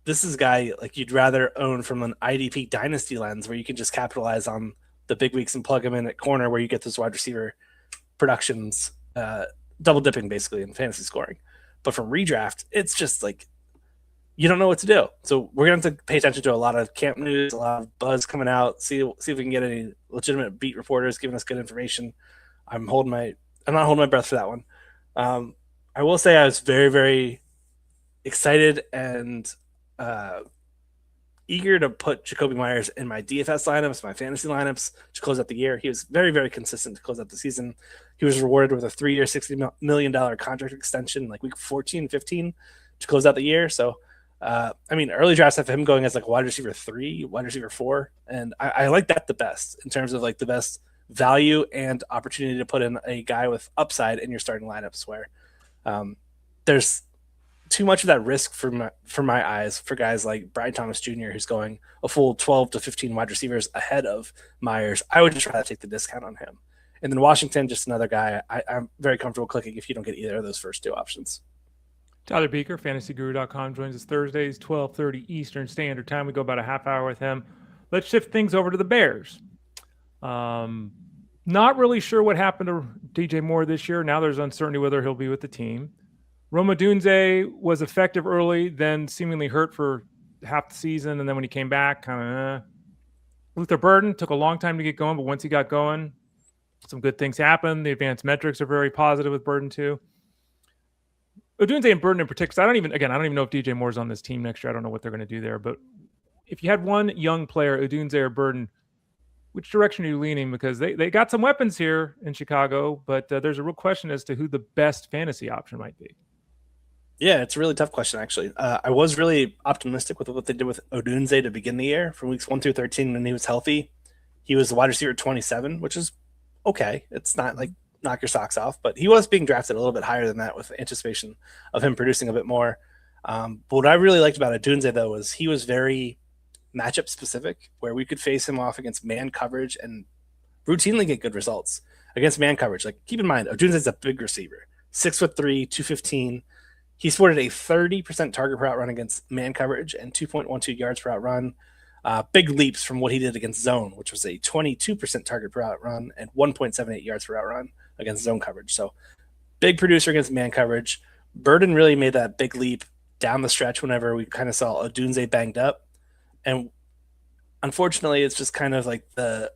this is a guy like you'd rather own from an IDP dynasty lens where you can just capitalize on the big weeks and plug him in at corner where you get those wide receiver productions, double dipping basically in fantasy scoring. But from redraft, it's just like you don't know what to do. So we're going to have to pay attention to a lot of camp news, a lot of buzz coming out, see if we can get any legitimate beat reporters giving us good information. I'm not holding my breath for that one. I will say I was very, very excited and eager to put Jacoby Meyers in my DFS lineups, my fantasy lineups to close out the year. He was very, very consistent to close out the season. He was rewarded with a 3-year, $60 million contract extension, like week 14, 15 to close out the year. So, early drafts have him going as like wide receiver 3, wide receiver 4. And I like that the best in terms of like the best value and opportunity to put in a guy with upside in your starting lineups where there's too much of that risk for my eyes for guys like Brian Thomas Jr., who's going a full 12 to 15 wide receivers ahead of Meyers. I would just rather take the discount on him. And then Washington, just another guy I'm very comfortable clicking if you don't get either of those first 2 options.
Tyler Beaker, fantasyguru.com, joins us Thursdays, 12:30 Eastern Standard Time. We go about a half hour with him. Let's shift things over to the Bears. Not really sure what happened to DJ Moore this year. Now there's uncertainty whether he'll be with the team. Odunze was effective early, then seemingly hurt for half the season, and then when he came back, kind of Luther Burden took a long time to get going, but once he got going, some good things happened. The advanced metrics are very positive with Burden too. Odunze and Burden in particular, I don't even know if DJ Moore's on this team next year. I don't know what they're going to do there, but if you had one young player, Odunze or Burden, which direction are you leaning? Because they got some weapons here in Chicago, but there's a real question as to who the best fantasy option might be.
Yeah, it's a really tough question, actually. I was really optimistic with what they did with Odunze to begin the year. From weeks 1 through 13 when he was healthy, he was the wide receiver 27, which is okay. It's not like knock your socks off, but he was being drafted a little bit higher than that with anticipation of him producing a bit more. But what I really liked about Odunze, though, was he was very matchup specific, where we could face him off against man coverage and routinely get good results against man coverage. Like, keep in mind, Odunze is a big receiver, 6'3", 215. He sported a 30% target per out run against man coverage and 2.12 yards per out run. Big leaps from what he did against zone, which was a 22% target per out run and 1.78 yards per out run against zone coverage. So big producer against man coverage. Burden really made that big leap down the stretch whenever we kind of saw Odunze banged up. And unfortunately, it's just kind of like the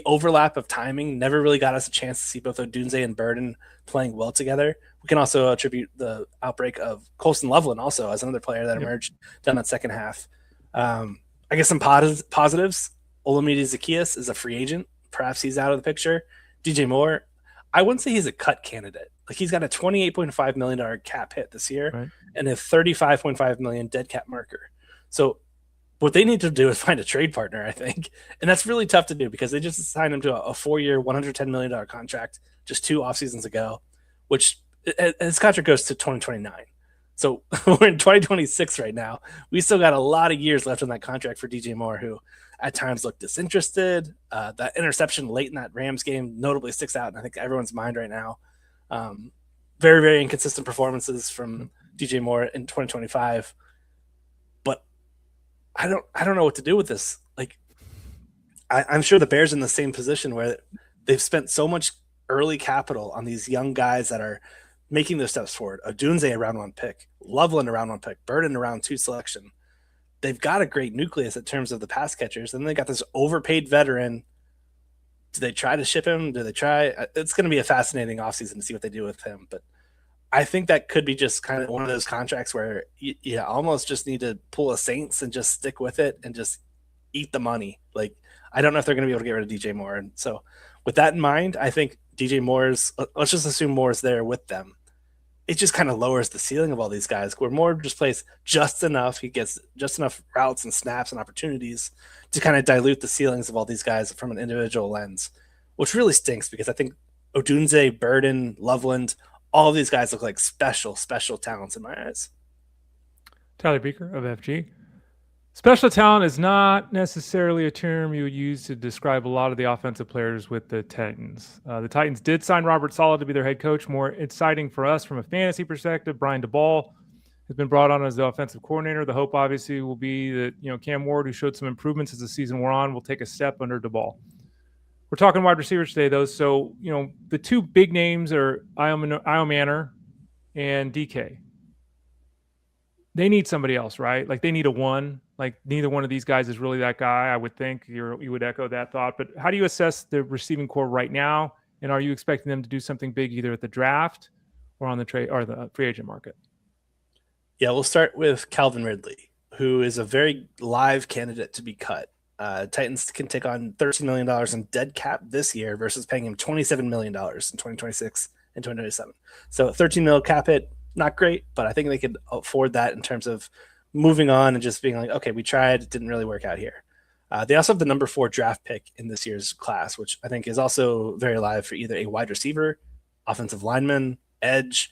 overlap of timing never really got us a chance to see both Odunze and Burden playing well together. We can also attribute the outbreak of Colston Loveland also as another player that emerged down that second half. I guess some positives. Olamide Zaccheaus is a free agent. Perhaps he's out of the picture. DJ Moore, I wouldn't say he's a cut candidate. Like, he's got a $28.5 million cap hit this year and a $35.5 million dead cap marker. So what they need to do is find a trade partner, I think. And that's really tough to do because they just signed him to a 4-year, $110 million contract just 2 off seasons ago, which his contract goes to 2029. So we're in 2026 right now. We still got a lot of years left on that contract for DJ Moore, who at times looked disinterested. That interception late in that Rams game notably sticks out, and I think everyone's mind right now. Very, very inconsistent performances from DJ Moore in 2025. But I don't know what to do with this. Like, I'm sure the Bears are in the same position where they've spent so much early capital on these young guys that are making those steps forward. Odunze, a round 1 pick. Loveland, a round 1 pick. Burden, a round 2 selection. They've got a great nucleus in terms of the pass catchers. And they got this overpaid veteran. Do they try to ship him? Do they try? It's going to be a fascinating offseason to see what they do with him. But I think that could be just kind of one of those contracts where you almost just need to pull a Saints and just stick with it and just eat the money. Like, I don't know if they're going to be able to get rid of DJ Moore. And so with that in mind, I think DJ Moore's, let's just assume Moore's there with them. It just kind of lowers the ceiling of all these guys, where Moore just plays just enough. He gets just enough routes and snaps and opportunities to kind of dilute the ceilings of all these guys from an individual lens, which really stinks because I think Odunze, Burden, Loveland, all of these guys look like special talents in my eyes.
Tyler Beaker of FG. Special talent is not necessarily a term you would use to describe a lot of the offensive players with the Titans. The Titans did sign Robert Saleh to be their head coach. More exciting for us from a fantasy perspective, Brian DeBall has been brought on as the offensive coordinator. The hope obviously will be that, Cam Ward, who showed some improvements as the season wore on, will take a step under DeBall. We're talking wide receivers today, though. So, the 2 big names are Io Manor and Dike. They need somebody else, right? Like, they need a 1. Like, neither one of these guys is really that guy, I would think. You would echo that thought. But how do you assess the receiving core right now? And are you expecting them to do something big either at the draft or on the trade or the free agent market?
Yeah, we'll start with Calvin Ridley, who is a very live candidate to be cut. Titans can take on $13 million in dead cap this year versus paying him $27 million in 2026 and 2027. So $13 million cap hit, not great, but I think they could afford that in terms of moving on and just being like, okay, we tried, it didn't really work out here. They also have the number 4 draft pick in this year's class, which I think is also very live for either a wide receiver, offensive lineman, edge.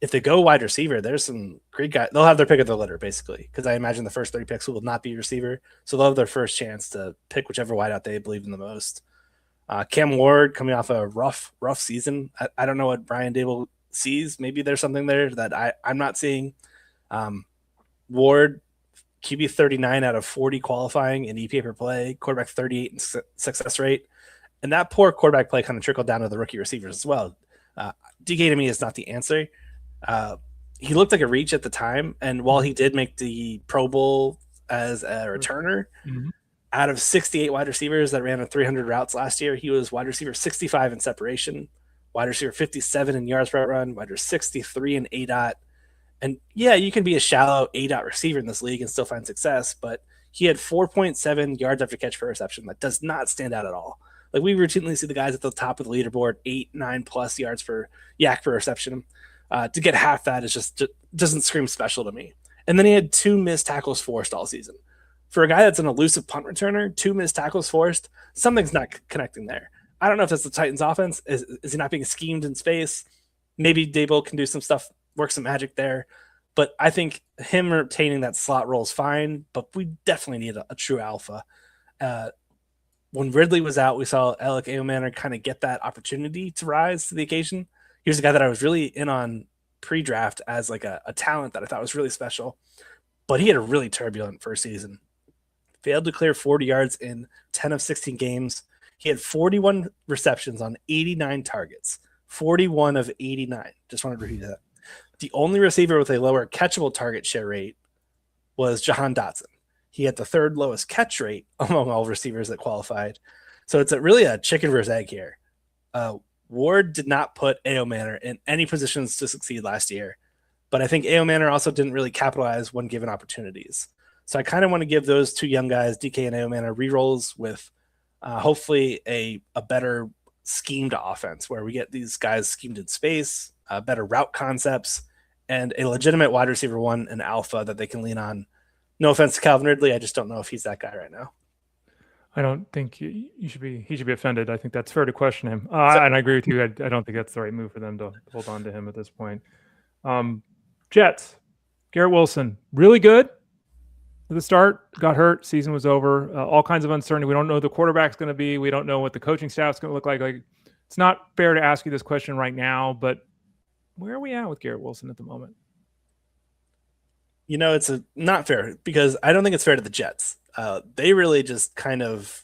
If they go wide receiver, there's some great guys. They'll have their pick of the litter, basically, because I imagine the first 30 picks will not be receiver. So they'll have their first chance to pick whichever wideout they believe in the most. Cam Ward coming off a rough season. I don't know what Brian Dable sees. Maybe there's something there that I'm not seeing. Ward QB 39 out of 40 qualifying in EPA per play, quarterback 38 in success rate. And that poor quarterback play kind of trickled down to the rookie receivers as well. Dike to me is not the answer. He looked like a reach at the time. And while he did make the Pro Bowl as a returner, out of 68 wide receivers that ran 300 routes last year, he was wide receiver 65 in separation, wide receiver 57 in yards per run, wide receiver 63 in ADOT. And yeah, you can be a shallow ADOT receiver in this league and still find success, but he had 4.7 yards after catch per reception. That does not stand out at all. Like, we routinely see the guys at the top of the leaderboard, 8-9+ yards per yak per reception. To get half that is just doesn't scream special to me. And then he had 2 missed tackles forced all season. For a guy that's an elusive punt returner, 2 missed tackles forced, something's not connecting there. I don't know if that's the Titans' offense. Is he not being schemed in space? Maybe Dable can do some stuff, work some magic there. But I think him retaining that slot role is fine, but we definitely need a true alpha. When Ridley was out, we saw Alec Eomanor kind of get that opportunity to rise to the occasion. He was a guy that I was really in on pre-draft as like a talent that I thought was really special. But he had a really turbulent first season. Failed to clear 40 yards in 10 of 16 games. He had 41 receptions on 89 targets. 41 of 89. Just wanted to repeat that. The only receiver with a lower catchable target share rate was Jahan Dotson. He had the 3rd lowest catch rate among all receivers that qualified. So it's really a chicken versus egg here. Ward did not put Eomanor in any positions to succeed last year, but I think Eomanor also didn't really capitalize when given opportunities. So I kind of want to give those 2 young guys, Dike and Eomanor, rerolls with hopefully a better schemed offense where we get these guys schemed in space, better route concepts, and a legitimate wide receiver 1 and alpha that they can lean on. No offense to Calvin Ridley, I just don't know if he's that guy right now.
I don't think he should be offended. I think that's fair to question him. And I agree with you. I don't think that's the right move for them to hold on to him at this point. Jets, Garrett Wilson, really good at the start, got hurt, season was over, all kinds of uncertainty. We don't know who the quarterback's going to be. We don't know what the coaching staff's going to look like. It's not fair to ask you this question right now, but where are we at with Garrett Wilson at the moment?
You know, it's not fair because I don't think it's fair to the Jets. They really just kind of,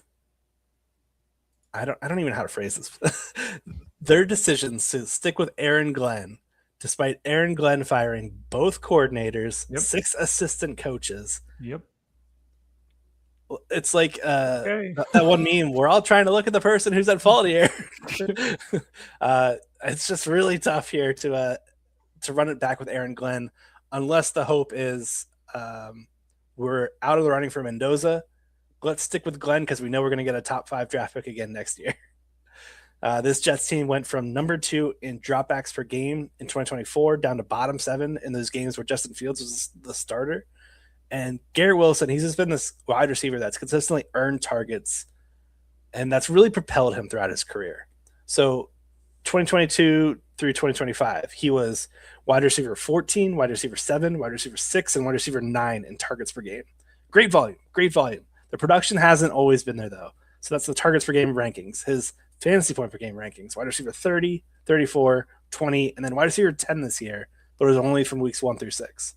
I don't even know how to phrase this. Their decisions to stick with Aaron Glenn, despite Aaron Glenn firing both coordinators, 6 assistant coaches.
Yep.
It's like that one meme. We're all trying to look at the person who's at fault here. It's just really tough here to run it back with Aaron Glenn. Unless the hope is we're out of the running for Mendoza. Let's stick with Glenn because we know we're going to get a top 5 draft pick again next year. This Jets team went from number 2 in dropbacks per game in 2024 down to bottom 7 in those games where Justin Fields was the starter. And Garrett Wilson, he's just been this wide receiver that's consistently earned targets, and that's really propelled him throughout his career. So 2022 through 2025, he was wide receiver 14, wide receiver 7, wide receiver 6, and wide receiver 9 in targets per game. Great volume. The production hasn't always been there, though. So that's the targets per game rankings. His fantasy point per game rankings, wide receiver 30, 34, 20, and then wide receiver 10 this year, but it was only from weeks 1 through 6.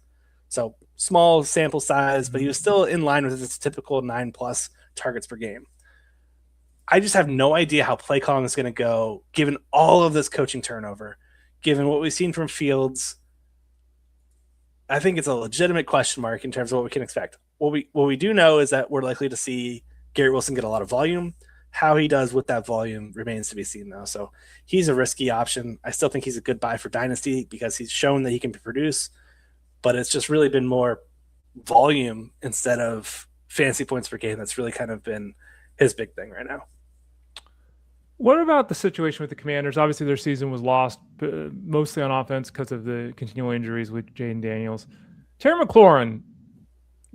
So small sample size, but he was still in line with his typical 9+ targets per game. I just have no idea how play calling is going to go, given all of this coaching turnover, given what we've seen from Fields. I think it's a legitimate question mark in terms of what we can expect. What we do know is that we're likely to see Garrett Wilson get a lot of volume. How he does with that volume remains to be seen, though. So he's a risky option. I still think he's a good buy for Dynasty because he's shown that he can produce, but it's just really been more volume instead of fantasy points per game. That's really kind of been his big thing right now.
What about the situation with the Commanders? Obviously, their season was lost mostly on offense because of the continual injuries with Jaden Daniels. Terry McLaurin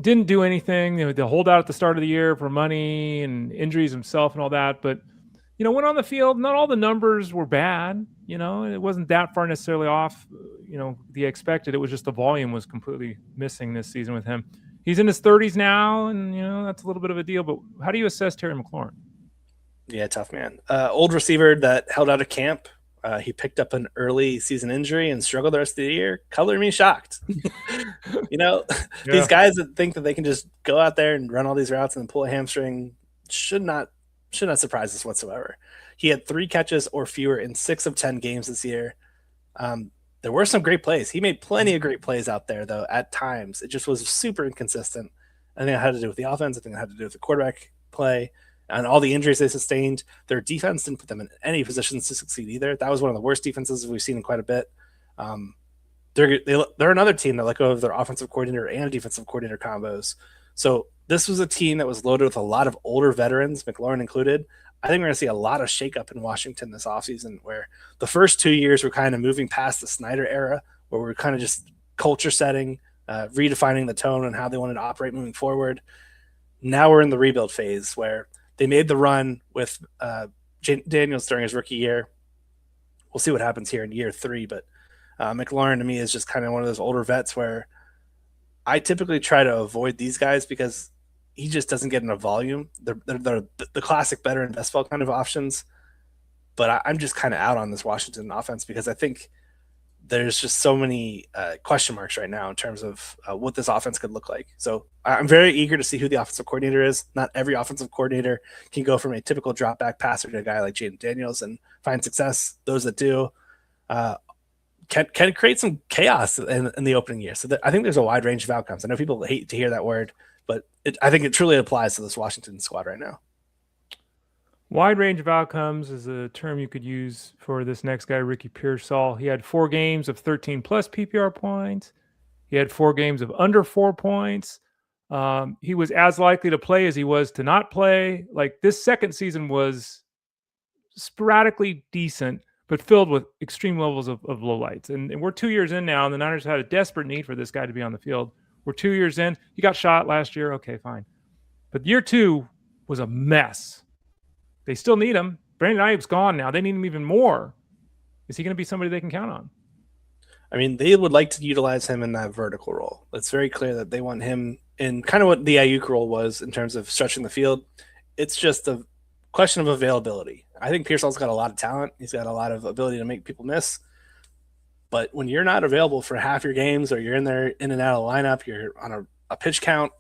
didn't do anything. The holdout at the start of the year for money and injuries himself and all that. But, went on the field. Not all the numbers were bad. It wasn't that far necessarily off, the expected. It was just the volume was completely missing this season with him. He's in his 30s now, and, that's a little bit of a deal. But how do you assess Terry McLaurin?
Yeah, tough man. Old receiver that held out of camp He picked up an early season injury and struggled the rest of the year. Color me shocked.
Yeah.
These guys that think that they can just go out there and run all these routes and pull a hamstring should not surprise us whatsoever. He had 3 catches or fewer in 6 of 10 games this year. There were some great plays. He made plenty of great plays out there, though, at times. It just was super inconsistent. I think it had to do with the offense. I think it had to do with the quarterback play and all the injuries they sustained. Their defense didn't put them in any positions to succeed either. That was one of the worst defenses we've seen in quite a bit. They're another team that let go of their offensive coordinator and defensive coordinator combos. So this was a team that was loaded with a lot of older veterans, McLaurin included. I think we're going to see a lot of shakeup in Washington this offseason, where the first 2 years were kind of moving past the Snyder era, where we're kind of just culture setting, redefining the tone and how they wanted to operate moving forward. Now we're in the rebuild phase where they made the run with Daniels during his rookie year. We'll see what happens here in year 3, but McLaurin to me is just kind of one of those older vets where I typically try to avoid these guys because he just doesn't get enough volume. They're the classic better and best ball kind of options. But I'm just kind of out on this Washington offense because I think there's just so many question marks right now in terms of what this offense could look like. So I'm very eager to see who the offensive coordinator is. Not every offensive coordinator can go from a typical drop back passer to a guy like Jaden Daniels and find success. Those that do can create some chaos in the opening year. So I think there's a wide range of outcomes. I know people hate to hear that word, but I think it truly applies to this Washington squad right now.
Wide range of outcomes is a term you could use for this next guy, Ricky Pearsall. He had 4 games of 13 plus PPR points. He had 4 games of under 4 points. He was as likely to play as he was to not play. Like, this second season was sporadically decent, but filled with extreme levels of lowlights. And we're 2 years in now, and the Niners had a desperate need for this guy to be on the field. We're 2 years in. He got shot last year. Okay, fine. But year 2 was a mess. They still need him. Brandon Ayuk's gone now. They need him even more. Is he going to be somebody they can count on?
I mean, they would like to utilize him in that vertical role. It's very clear that they want him in kind of what the Ayuk role was in terms of stretching the field. It's just a question of availability. I think Pearsall's got a lot of talent. He's got a lot of ability to make people miss. But when you're not available for half your games, or you're in there in and out of the lineup, you're on a pitch count,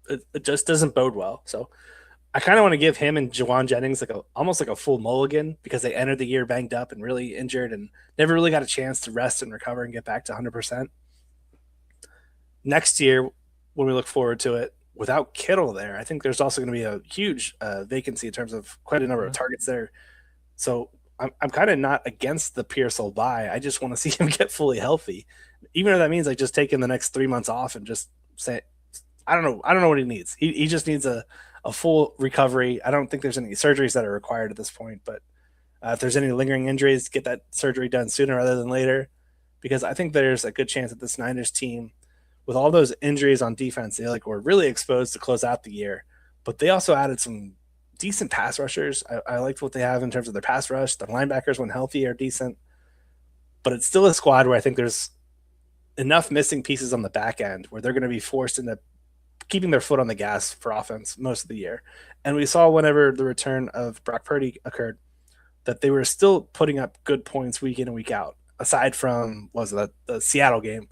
it just doesn't bode well. So I kind of want to give him and Juwan Jennings almost like a full mulligan, because they entered the year banged up and really injured and never really got a chance to rest and recover and get back to 100%. Next year, when we look forward to it, without Kittle there, I think there's also going to be a huge vacancy in terms of quite a number of targets there. So I'm kind of not against the Pearsall buy. I just want to see him get fully healthy, even if that means I just take him the next 3 months off and just say, I don't know what he needs. He just needs a full recovery. I don't think there's any surgeries that are required at this point, but if there's any lingering injuries, get that surgery done sooner rather than later, because I think there's a good chance that this Niners team, with all those injuries on defense, they were really exposed to close out the year, but they also added some decent pass rushers. I liked what they have in terms of their pass rush. The linebackers, when healthy, are decent, but it's still a squad where I think there's enough missing pieces on the back end where they're going to be forced into keeping their foot on the gas for offense most of the year. And we saw whenever the return of Brock Purdy occurred that they were still putting up good points week in and week out, aside from the Seattle game.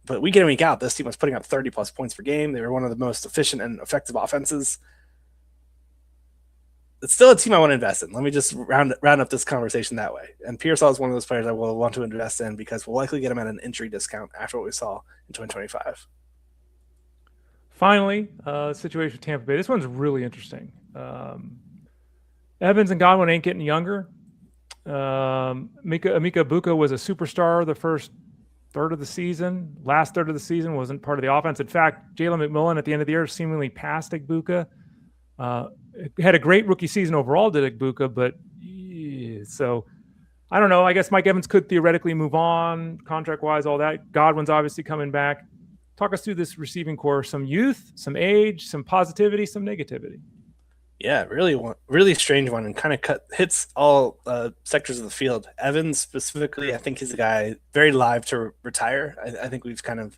But week in and week out, this team was putting up 30-plus points per game. They were one of the most efficient and effective offenses. It's still a team I want to invest in. Let me just round up this conversation that way. And Pearsall is one of those players I will want to invest in, because we'll likely get him at an injury discount after what we saw in 2025.
Finally, situation with Tampa Bay. This one's really interesting. Evans and Godwin ain't getting younger. Emeka Egbuka was a superstar the first third of the season. Last third of the season wasn't part of the offense. In fact, Jalen McMillan at the end of the year seemingly passed Egbuka. Had a great rookie season overall, did Egbuka, but so I don't know. I guess Mike Evans could theoretically move on contract-wise, all that. Godwin's obviously coming back. Talk us through this receiving core. Some youth, some age, some positivity, some negativity.
Yeah, really strange one, and kind of hits all sectors of the field. Evans specifically, I think he's a guy very live to retire. I think we've kind of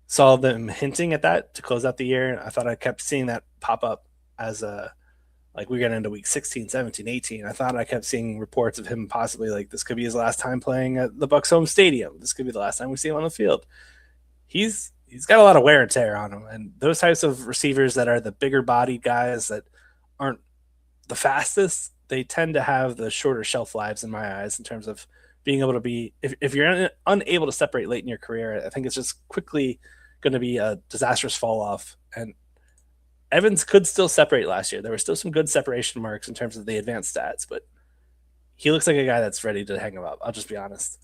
saw them hinting at that to close out the year. I thought I kept seeing that pop up as a like we got into week 16, 17, 18. I thought I kept seeing reports of him possibly like this could be his last time playing at the Bucks home stadium. This could be the last time we see him on the field. He's got a lot of wear and tear on him. And those types of receivers that are the bigger bodied guys that aren't the fastest, they tend to have the shorter shelf lives in my eyes in terms of being able to be, if you're unable to separate late in your career, I think it's just quickly going to be a disastrous fall off. And Evans could still separate last year. There were still some good separation marks in terms of the advanced stats, but he looks like a guy that's ready to hang him up. I'll just be honest.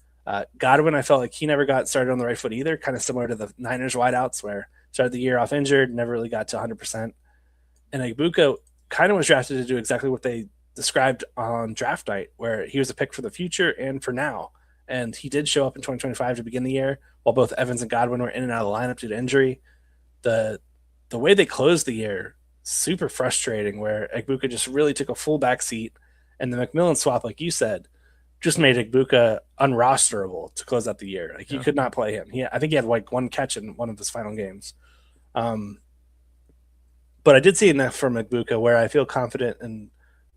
Godwin, I felt like he never got started on the right foot either, kind of similar to the Niners wideouts where started the year off injured, never really got to 100%. And Ibuka kind of was drafted to do exactly what they described on draft night, where he was a pick for the future and for now. And he did show up in 2025 to begin the year while both Evans and Godwin were in and out of the lineup due to injury. The way they closed the year, super frustrating, where Ibuka just really took a full back seat. And the McMillan swap, like you said, just made Ibuka unrosterable to close out the year. Like, you could not play him. I think he had like one catch in one of his final games. But I did see enough from Ibuka where I feel confident in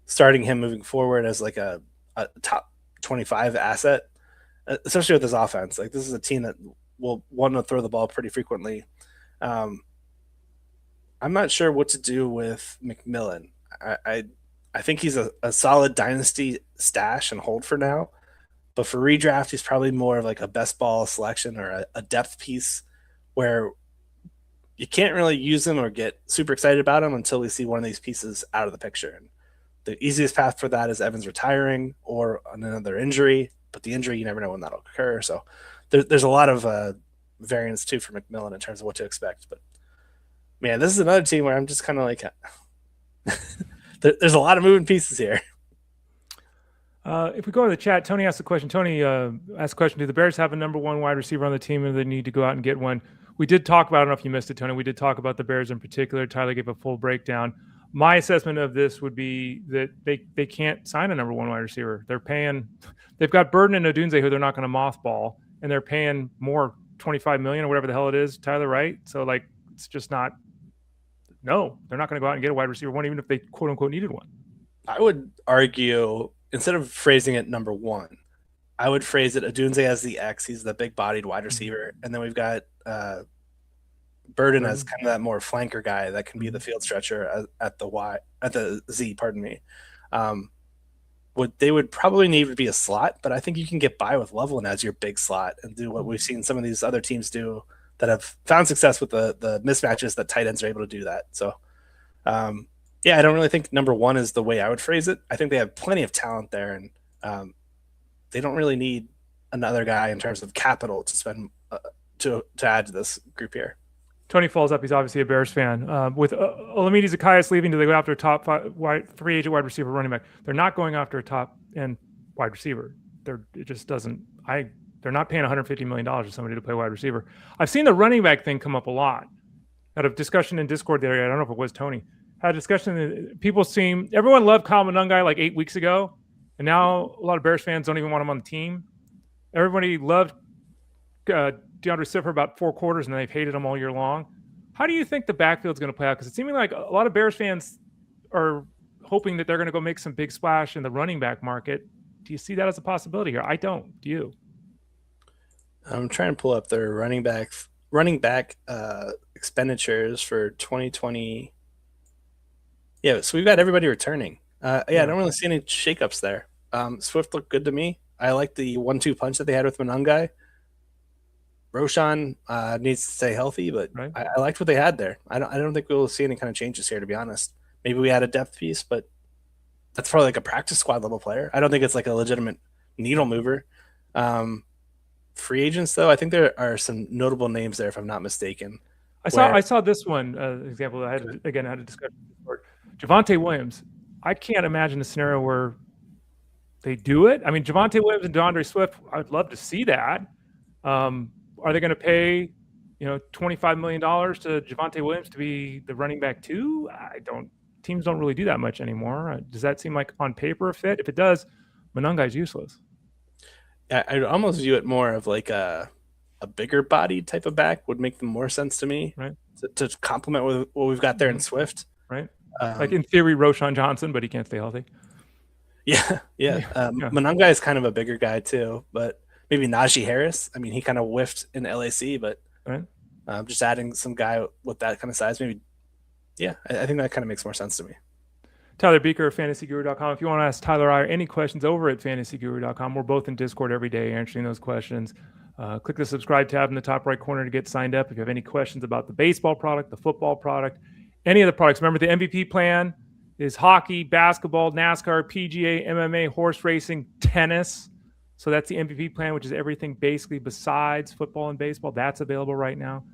starting him moving forward as like a top 25 asset, especially with his offense. Like, this is a team that will want to throw the ball pretty frequently. I'm not sure what to do with McMillan. I think he's a solid dynasty stash and hold for now, but for redraft, he's probably more of like a best ball selection or a depth piece where you can't really use him or get super excited about him until we see one of these pieces out of the picture. And the easiest path for that is Evans retiring or another injury, but the injury, you never know when that'll occur. So there's a lot of variance too for McMillan in terms of what to expect. But man, this is another team where I'm just kind of like, there's a lot of moving pieces here.
If we go to the chat, Tony asked a question. Tony asked a question: do the Bears have a number one wide receiver on the team, and they need to go out and get one? We did talk about, I don't know if you missed it, Tony. We did talk about the Bears in particular. Tyler gave a full breakdown. My assessment of this would be that they can't sign a number one wide receiver. They've got Burden and Odunze, who they're not going to mothball, and they're paying more, $25 million or whatever the hell it is, Tyler, right? So like, it's just not. No, they're not going to go out and get a wide receiver one, even if they quote unquote needed one. I
would argue, instead of phrasing it number one, I would phrase it Odunze as the X. He's the big bodied wide receiver. And then we've got Burden as kind of that more flanker guy that can be the field stretcher at the Z, pardon me. What they would probably need would be a slot, but I think you can get by with Loveland as your big slot and do what we've seen some of these other teams do that have found success with the mismatches that tight ends are able to do that. So, I don't really think number one is the way I would phrase it. I think they have plenty of talent there, and they don't really need another guy in terms of capital to spend to add to this group here.
Tony falls up. He's obviously a Bears fan. With Olamide Zacchaeus leaving, do they go after a top free agent wide receiver running back? They're not going after a top end wide receiver. It just doesn't. They're not paying $150 million to somebody to play wide receiver. I've seen the running back thing come up a lot. Had a discussion in Discord there. I don't know if it was Tony. Had a discussion. Everyone loved Kyle Monungai like 8 weeks ago, and now a lot of Bears fans don't even want him on the team. Everybody loved DeAndre Swift for about 4 quarters, and they've hated him all year long. How do you think the backfield's going to play out? Because it's seeming like a lot of Bears fans are hoping that they're going to go make some big splash in the running back market. Do you see that as a possibility here? I don't. Do you?
I'm trying to pull up their running back expenditures for 2020. Yeah, so we've got everybody returning. I don't really see any shakeups there. Swift looked good to me. I like the 1-2 punch that they had with Monungai. Roshan needs to stay healthy, but right. I liked what they had there. I don't think we'll see any kind of changes here, to be honest. Maybe we add a depth piece, but that's probably like a practice squad level player. I don't think it's like a legitimate needle mover. Free agents, though, I think there are some notable names there, if I'm not mistaken.
I saw this one example. I had a discussion before. Javonte Williams. I can't imagine a scenario where they do it. I mean, Javonte Williams and DeAndre Swift, I would love to see that. Are they going to pay, $25 million to Javonte Williams to be the running back too? Teams don't really do that much anymore. Does that seem like on paper a fit? If it does, Monungai's useless.
I'd almost view it more of like a bigger body type of back would make them more sense to me,
right?
To complement with what we've got there in Swift,
right? Like in theory, Roshan Johnson, but he can't stay healthy.
Yeah. Monanga is kind of a bigger guy too, but maybe Najee Harris. I mean, he kind of whiffed in LAC, but
right.
Just adding some guy with that kind of size, maybe. Yeah, I think that kind of makes more sense to me.
Tyler Beaker of fantasyguru.com. If you want to ask Tyler or I any questions over at fantasyguru.com, we're both in Discord every day answering those questions. Click the subscribe tab in the top right corner to get signed up. If you have any questions about the baseball product, the football product, any of the products, remember the MVP plan is hockey, basketball, NASCAR, PGA, MMA, horse racing, tennis. So that's the MVP plan, which is everything basically besides football and baseball. That's available right now.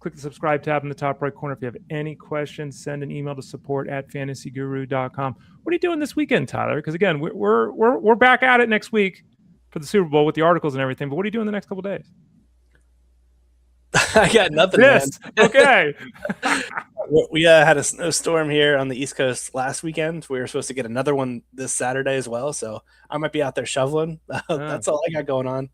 Click the subscribe tab in the top right corner. If you have any questions, send an email to support@fantasyguru.com. What are you doing this weekend, Tyler? Because again, we're back at it next week for the Super Bowl with the articles and everything. But what are you doing the next couple of days?
I got nothing.
Yes. Okay.
We had a snowstorm here on the East Coast last weekend. We were supposed to get another one this Saturday as well. So I might be out there shoveling. That's all I got going on.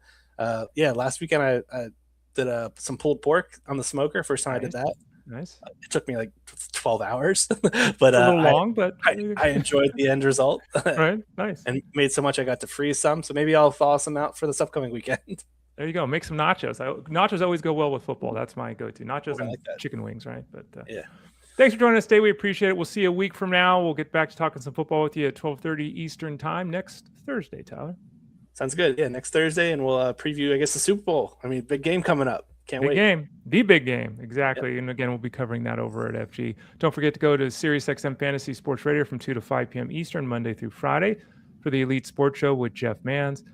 Last weekend I did some pulled pork on the smoker. First time I did that.
Nice.
It took me like 12 hours, but
a little long, but
I enjoyed the end result.
Right. Nice.
And made so much I got to freeze some. So maybe I'll thaw some out for this upcoming weekend.
There you go. Make some nachos. Nachos always go well with football. That's my go-to. Nachos and chicken wings, right? But
yeah.
Thanks for joining us today. We appreciate it. We'll see you a week from now. We'll get back to talking some football with you at 12:30 Eastern time next Thursday, Tyler.
Sounds good. Yeah, next Thursday, and we'll preview, I guess, the Super Bowl. I mean, big game coming up. Can't wait.
Big game. The big game. Exactly. Yep. And again, we'll be covering that over at FG. Don't forget to go to SiriusXM Fantasy Sports Radio from 2 to 5 p.m. Eastern, Monday through Friday for the Elite Sports Show with Jeff Manns.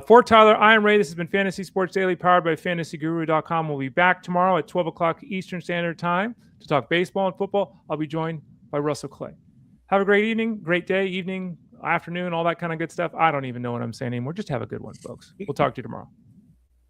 For Tyler, I am Ray. This has been Fantasy Sports Daily, powered by FantasyGuru.com. We'll be back tomorrow at 12 o'clock Eastern Standard Time to talk baseball and football. I'll be joined by Russell Clay. Have a great evening, great day, evening, afternoon, all that kind of good stuff. I don't even know what I'm saying anymore. Just have a good one, folks. We'll talk to you tomorrow.